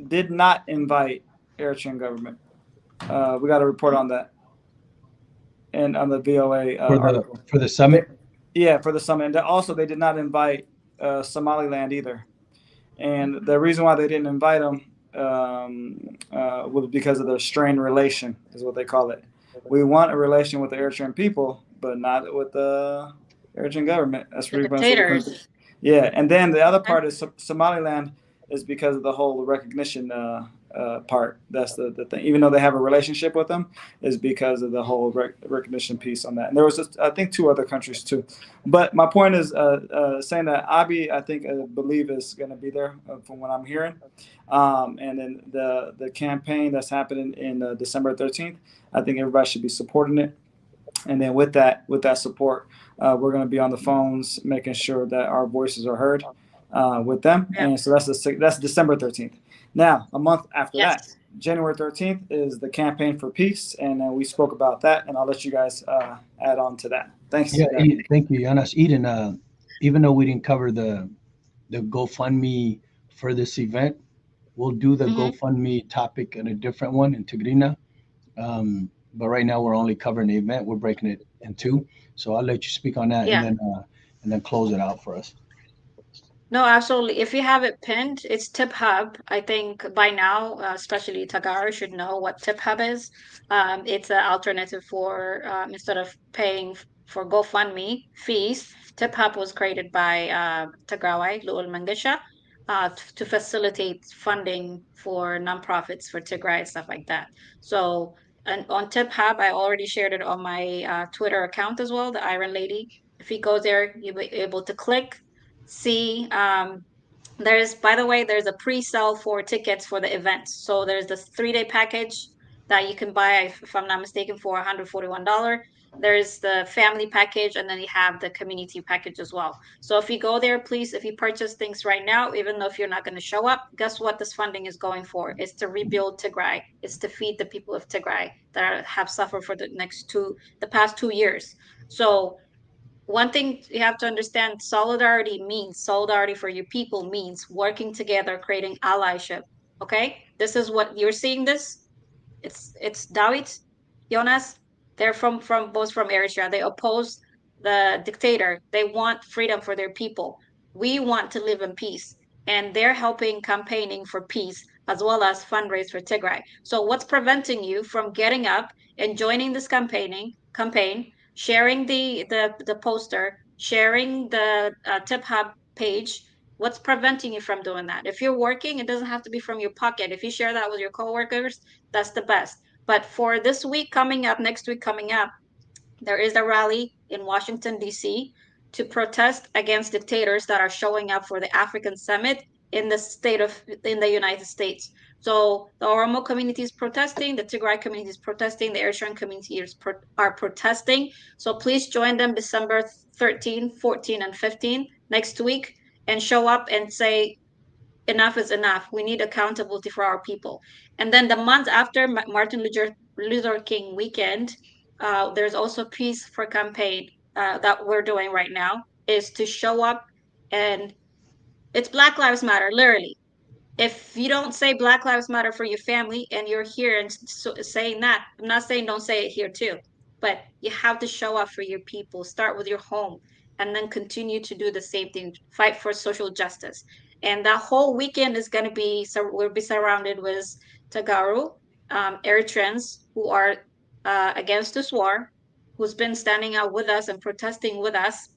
did not invite Eritrean government. We got a report on that, and on the VOA article. For the summit. Yeah, for the summit. And also, they did not invite Somaliland either. And the reason why they didn't invite them was because of the strained relation, is what they call it. We want a relation with the Eritrean people, but not with the Eritrean government. That's The pretty much dictators. yeah. And then the other part is Somaliland is because of the whole recognition part. That's the thing. Even though they have a relationship with them, is because of the whole recognition piece on that. And there was just, I think, two other countries too. But my point is saying that Abi, I think, believe is going to be there from what I'm hearing. And then the campaign that's happening in December 13th, I think everybody should be supporting it. And then with that support, we're going to be on the phones making sure that our voices are heard with them. Yeah. And so that's December 13th. Now, a month after that, Yes. January 13th is the campaign for peace, and we spoke about that. And I'll let you guys add on to that. Thanks, Yeah, guys. Thank you, Jonas. Eden, even though we didn't cover the GoFundMe for this event, we'll do the Hmm. GoFundMe topic in a different one in Tigrina. But right now we're only covering the event. We're breaking it in two. So I'll let you speak on that, Yeah. and then close it out for us. No, absolutely. If you have it pinned, it's Tip Hub. I think by now, especially Tagara should know what Tip Hub is. It's an alternative for instead of paying for GoFundMe fees. Tip Hub was created by Tigrawai Luol Mangisha to facilitate funding for nonprofits for Tigray and stuff like that. So, and on Tip Hub, I already shared it on my Twitter account as well, the Iron Lady. If you go there, you'll be able to click see there's, by the way, there's a pre-sale for tickets for the event. So there's this 3-day package that you can buy, if I'm not mistaken, for $141. There's the family package, and then you have the community package as well. So if you go there, please, if you purchase things right now, even though if you're not going to show up, guess what this funding is going for? It's to rebuild Tigray. It's to feed the people of Tigray that have suffered for the past 2 years. So one thing you have to understand, solidarity for your people means working together, creating allyship. Okay, this is what you're seeing. It's David, Jonas. They're from both from Eritrea. They oppose the dictator. They want freedom for their people. We want to live in peace, and they're helping campaigning for peace as well as fundraise for Tigray. So what's preventing you from getting up and joining this campaign, sharing the poster, sharing the Tip Hub page? What's preventing you from doing that? If you're working, it doesn't have to be from your pocket. If you share that with your coworkers, that's the best. But for this week coming up, next week coming up, there is a rally in Washington, D.C. to protest against dictators that are showing up for the African summit in the United States. So the Oromo community is protesting, the Tigray community is protesting, the Eritrean community are protesting. So please join them December 13, 14, and 15 next week and show up and say enough is enough. We need accountability for our people. And then the month after Martin Luther King weekend, there's also Peace for Campaign that we're doing right now is to show up, and it's Black Lives Matter, literally. If you don't say Black Lives Matter for your family and you're here and saying that, I'm not saying don't say it here too, but you have to show up for your people. Start with your home and then continue to do the same thing. Fight for social justice. And that whole weekend is going to be, so we'll be surrounded with Tagaru, Eritreans who are against this war, who's been standing out with us and protesting with us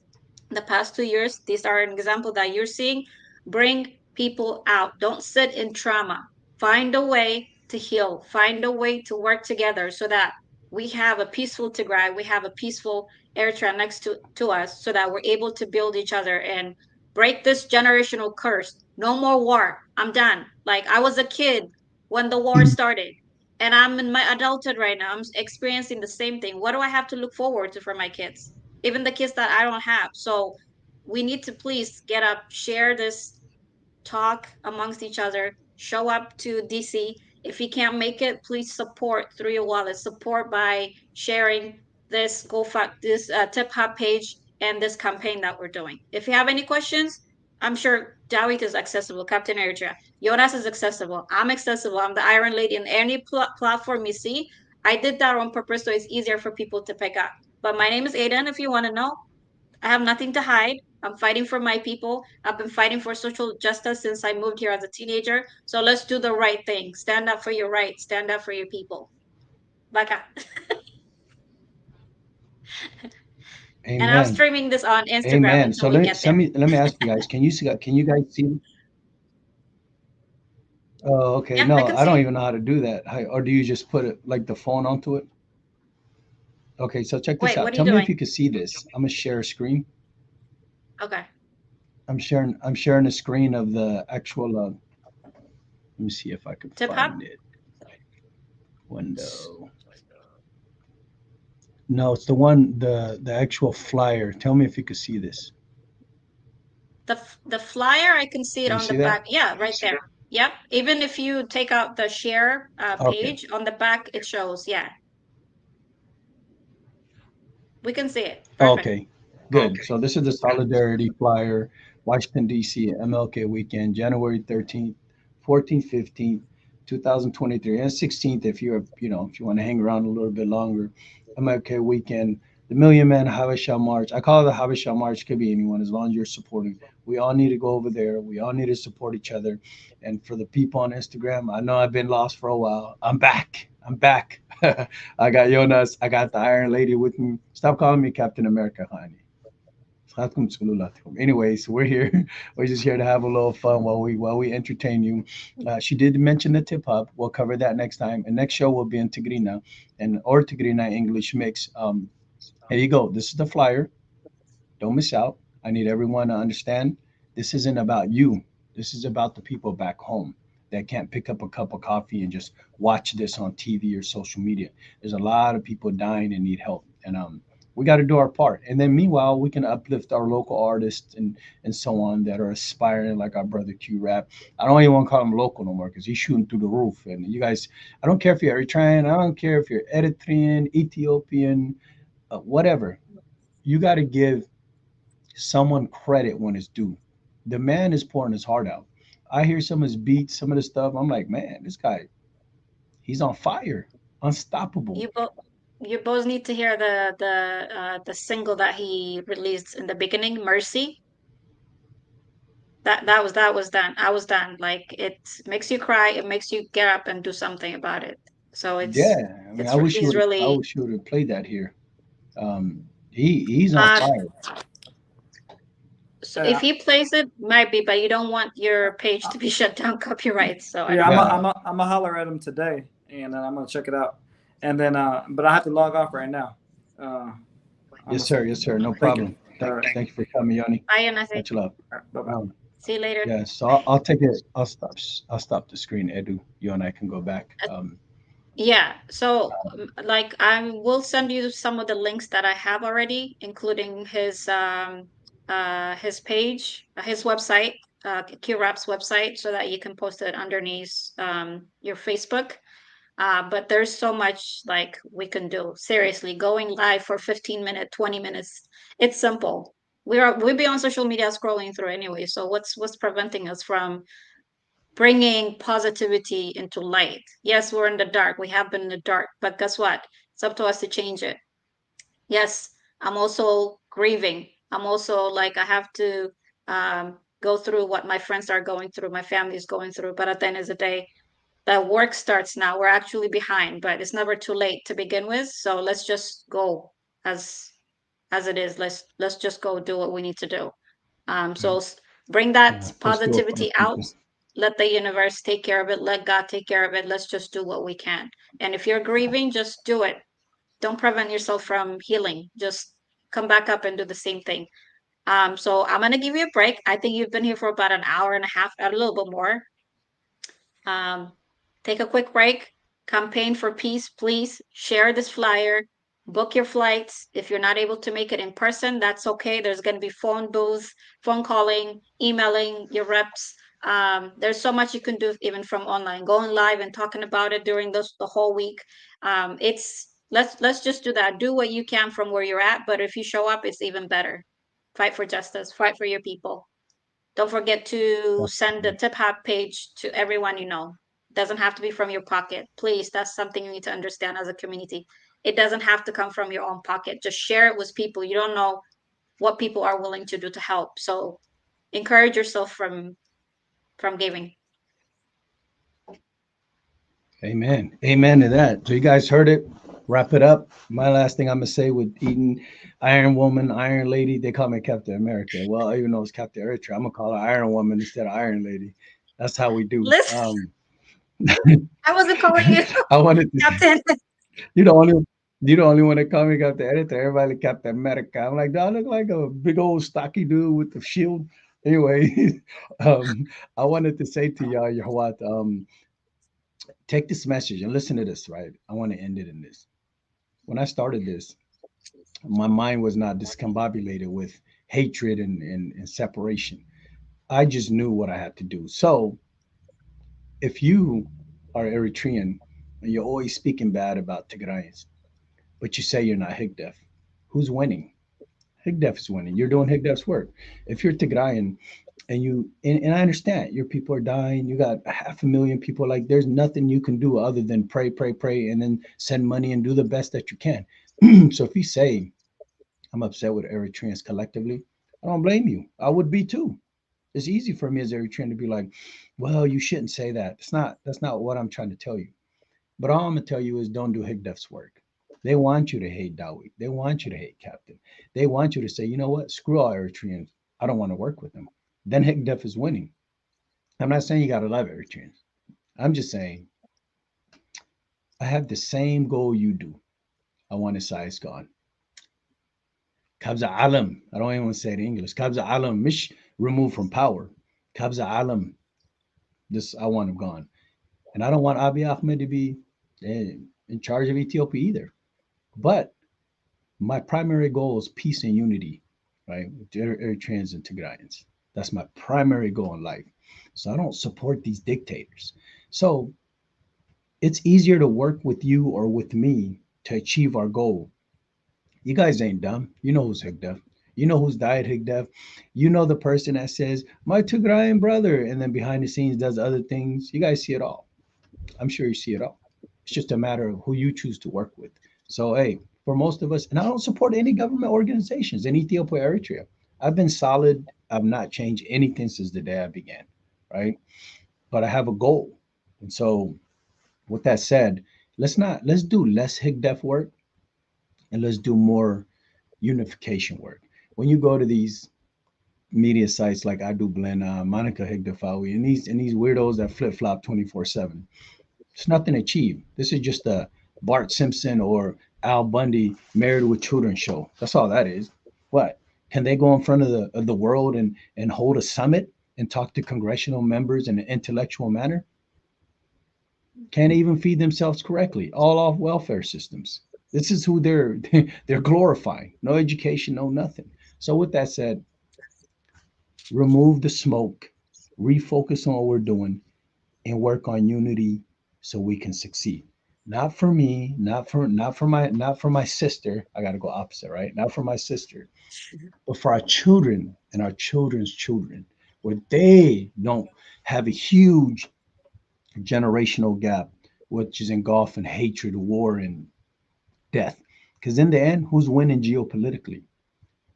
the past 2 years. These are an example that you're seeing. Bring people out. Don't sit in trauma. Find a way to heal. Find a way to work together so that we have a peaceful Tigray, we have a peaceful Eritrea next to us, so that we're able to build each other and break this generational curse. No more war. I'm done. Like, I was a kid when the war started, and I'm in my adulthood right now. I'm experiencing the same thing. What do I have to look forward to for my kids? Even the kids that I don't have. So we need to please get up, share this, talk amongst each other, show up to DC. If you can't make it, please support through your wallet. Support by sharing this this Tip Hop page and this campaign that we're doing. If you have any questions, I'm sure Dawit is accessible, Captain Eritrea. Jonas is accessible. I'm accessible. I'm the Iron Lady in any platform you see. I did that on purpose so it's easier for people to pick up. But my name is Aiden, if you want to know. I have nothing to hide. I'm fighting for my people. I've been fighting for social justice since I moved here as a teenager. So let's do the right thing. Stand up for your rights. Stand up for your people. Baka. And I'm Amen. streaming this on Instagram Amen. until So we get there. let me ask you guys. Can you guys see? Oh, okay. Yeah, I No, can I see don't it. even know how to do that. Or do you just put it like the phone onto it? Okay, so check this Wait, out. what are you Tell me if doing? you can see this. I'm gonna share a screen. Okay. I'm sharing a screen of the actual. Let me see if I can Tip hop? find it. Window. No, it's the one the actual flyer. Tell me if you could see this. The flyer, I can see it Can you on the see that? back. Yeah, right there. Yep. Even if you take out the share Okay. page on the back, it shows. Yeah, we can see it. Perfect. Okay, good. So this is the Solidarity flyer, Washington D.C. MLK weekend, January 13th, 14th, 15th, 2023, and 16th. If you're, if you want to hang around a little bit longer, MLK weekend, the Million Man Habesha March. I call it the Habesha March. Could be anyone as long as you're supporting. We all need to go over there. We all need to support each other. And for the people on Instagram, I know I've been lost for a while. I'm back. I'm back. I got Jonas. I got the Iron Lady with me. Stop calling me Captain America, honey. Anyways, we're here. We're just here to have a little fun while we entertain you. She did mention the tip hop. We'll cover that next time. And next show will be in Tigrina and or Tigrina English mix. Here you go. This is the flyer. Don't miss out. I need everyone to understand this isn't about you. This is about the people back home that can't pick up a cup of coffee and just watch this on TV or social media. There's a lot of people dying and need help. And we got to do our part. And then meanwhile, we can uplift our local artists and so on that are aspiring, like our brother Q-Rap. I don't even want to call him local no more because he's shooting through the roof. And you guys, I don't care if you're Eritrean, I don't care if you're Eritrean, Ethiopian, whatever. You got to give someone credit when it's due. The man is pouring his heart out. I hear some of his beats, some of the stuff. I'm like, man, this guy, he's on fire, unstoppable. You both you both need to hear the single that he released in the beginning, Mercy. That was done. I was done. Like it makes you cry, it makes you get up and do something about it. So Yeah, I mean, he's I really wish you would have played that here. He's on uh fire. so if Yeah, he plays it, might be, but you don't want your page to be shut down copyright, so I yeah. don't I'm a, know. Yeah. I'm a, I'm a holler at him today, and I'm gonna check it out. And then, but I have to log off right now. Uh, I'm Yes, gonna sir. Yes, sir. No thank you. problem. All Thank, right. thank you for coming, Yanni. Bye, and I say Much love. All right. Bye bye. Um, see you later. yeah. So I'll take it. I'll stop the screen, Edu. You and I can go back. Yeah, so like I will send you some of the links that I have already, including his page, his website, QRap's website, so that you can post it underneath your Facebook. But there's so much like we can do. Seriously, going live for 15 minutes, 20 minutes. It's simple. We'll be on social media scrolling through anyway. So what's preventing us from bringing positivity into light? Yes, we're in the dark. We have been in the dark, but guess what? It's up to us to change it. Yes, I'm also grieving. I'm also like, I have to go through what my friends are going through, my family is going through. But at the end of the day, the work starts now. We're actually behind, but it's never too late to begin with. So let's just go as as it is. Let's just go do what we need to do. So bring that Yeah. Let's do it for the positivity out. people. Let the universe take care of it. Let God take care of it. Let's just do what we can. And if you're grieving, just do it. Don't prevent yourself from healing. Just come back up and do the same thing. So I'm gonna give you a break. I think you've been here for about an hour and a half, a little bit more. Um, take a quick break. Campaign for peace, please. Share this flyer. Book your flights. If you're not able to make it in person, that's okay. There's going to be phone booths, phone calling, emailing your reps. There's so much you can do even from online. Going live and talking about it during the whole week. It's let's just do that. Do what you can from where you're at. But if you show up, it's even better. Fight for justice. Fight for your people. Don't forget to send the Definitely. tip hat page to everyone you know. Doesn't have to be from your pocket. Please, that's something you need to understand as a community. It doesn't have to come from your own pocket. Just share it with people. You don't know what people are willing to do to help. So encourage yourself from giving. Amen. Amen to that. So you guys heard it. Wrap it up. My last thing I'm gonna say with eating Iron Woman, Iron Lady. They call me Captain America. Well, even though it's Captain Eritrea, I'm gonna call her Iron Woman instead of Iron Lady. That's how we do. Listen, I wasn't calling you I wanted to, Captain. you the only you the only one that called me Captain Editor. Everybody Captain America. I'm like, do I look like a big old stocky dude with the shield? Anyway, um, I wanted to say to y'all, what take this message and listen to this, right? I want to end it in this. When I started this, my mind was not discombobulated with hatred and separation. I just knew what I had to do. So if you are Eritrean and you're always speaking bad about Tigrayans, but you say you're not Higdef, who's winning? Higdef is winning. You're doing Higdef's work. If you're Tigrayan and I understand your people are dying, you got 500,000 people, like there's nothing you can do other than pray, pray, pray, and then send money and do the best that you can. So if you say I'm upset with Eritreans collectively, I don't blame you. I would be too. It's easy for me as Eritrean to be like, well, you shouldn't say that. That's not what I'm trying to tell you. But all I'm gonna tell you is don't do Higdef's work. They want you to hate Dawit. They want you to hate Captain. They want you to say, you know what? Screw all Eritreans. I don't want to work with them. Then Higdef is winning. I'm not saying you gotta love Eritreans. I'm just saying I have the same goal you do. I want Isaias gone. Kabza Alam. I don't even want to say it in English. Kabza Alam. Mish removed from power. Kabza Alam. This I want him gone. And I don't want Abiy Ahmed to be in charge of Ethiopia either. But my primary goal is peace and unity, right? With Eritreans and Tigrayans. That's my primary goal in life. So I don't support these dictators. So it's easier to work with you or with me to achieve our goal. You guys ain't dumb. You know who's Higdef. You know who's died Higdef. You know the person that says, my Tigrayan brother, and then behind the scenes does other things. You guys see it all. I'm sure you see it all. It's just a matter of who you choose to work with. So, hey, for most of us, and I don't support any government organizations in Ethiopia or Eritrea. I've been solid. I've not changed anything since the day I began, right? But I have a goal. And so, with that said, let's do less Higdef work and let's do more unification work. When you go to these media sites like I do blend Monica Higdefawi and these weirdos that flip flop 24/7, it's nothing achieved. This is just a Bart Simpson or Al Bundy married with children show. That's all that is. What? Can they go in front of the world and hold a summit and talk to congressional members in an intellectual manner? Can't even feed themselves correctly. All off welfare systems. This is who they're they're glorifying. No education, no nothing. So with that said, remove the smoke, refocus on what we're doing, and work on unity so we can succeed. Not for me, not for my sister. I gotta go opposite, right? Not for my sister, but for our children and our children's children, where they don't have a huge generational gap, which is engulfed in hatred, war, and death. Because in the end, who's winning geopolitically?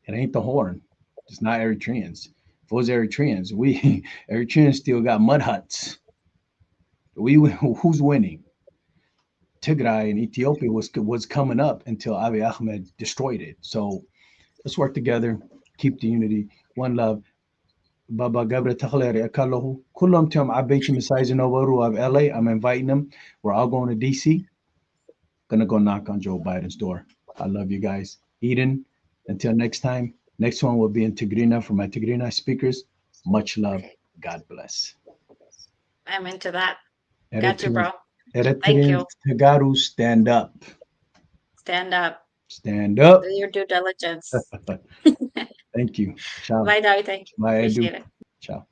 It ain't the horn. It's not Eritreans. If it was Eritreans, we Eritreans still got mud huts. We who's winning? Tigray in Ethiopia was coming up until Abiy Ahmed destroyed it. So let's work together, keep the unity, one love. Baba Gabra Takhlari Akalahu. Kulam Tim Abechi Misaiza Novaru of LA. I'm inviting them. We're all going to DC. Gonna go knock on Joe Biden's door. I love you guys. Eden, until next time. Next one will be in Tigrina for my Tigrina speakers. Much love. God bless. I'm into that. Got you, Eritreans, bro. Thank Eritreans, you. Tagaru, stand up. Stand up. Stand Do up. your due diligence. Thank you. Ciao. Bye, Dawi. Thank you. Bye, Edu. Appreciate it. Ciao.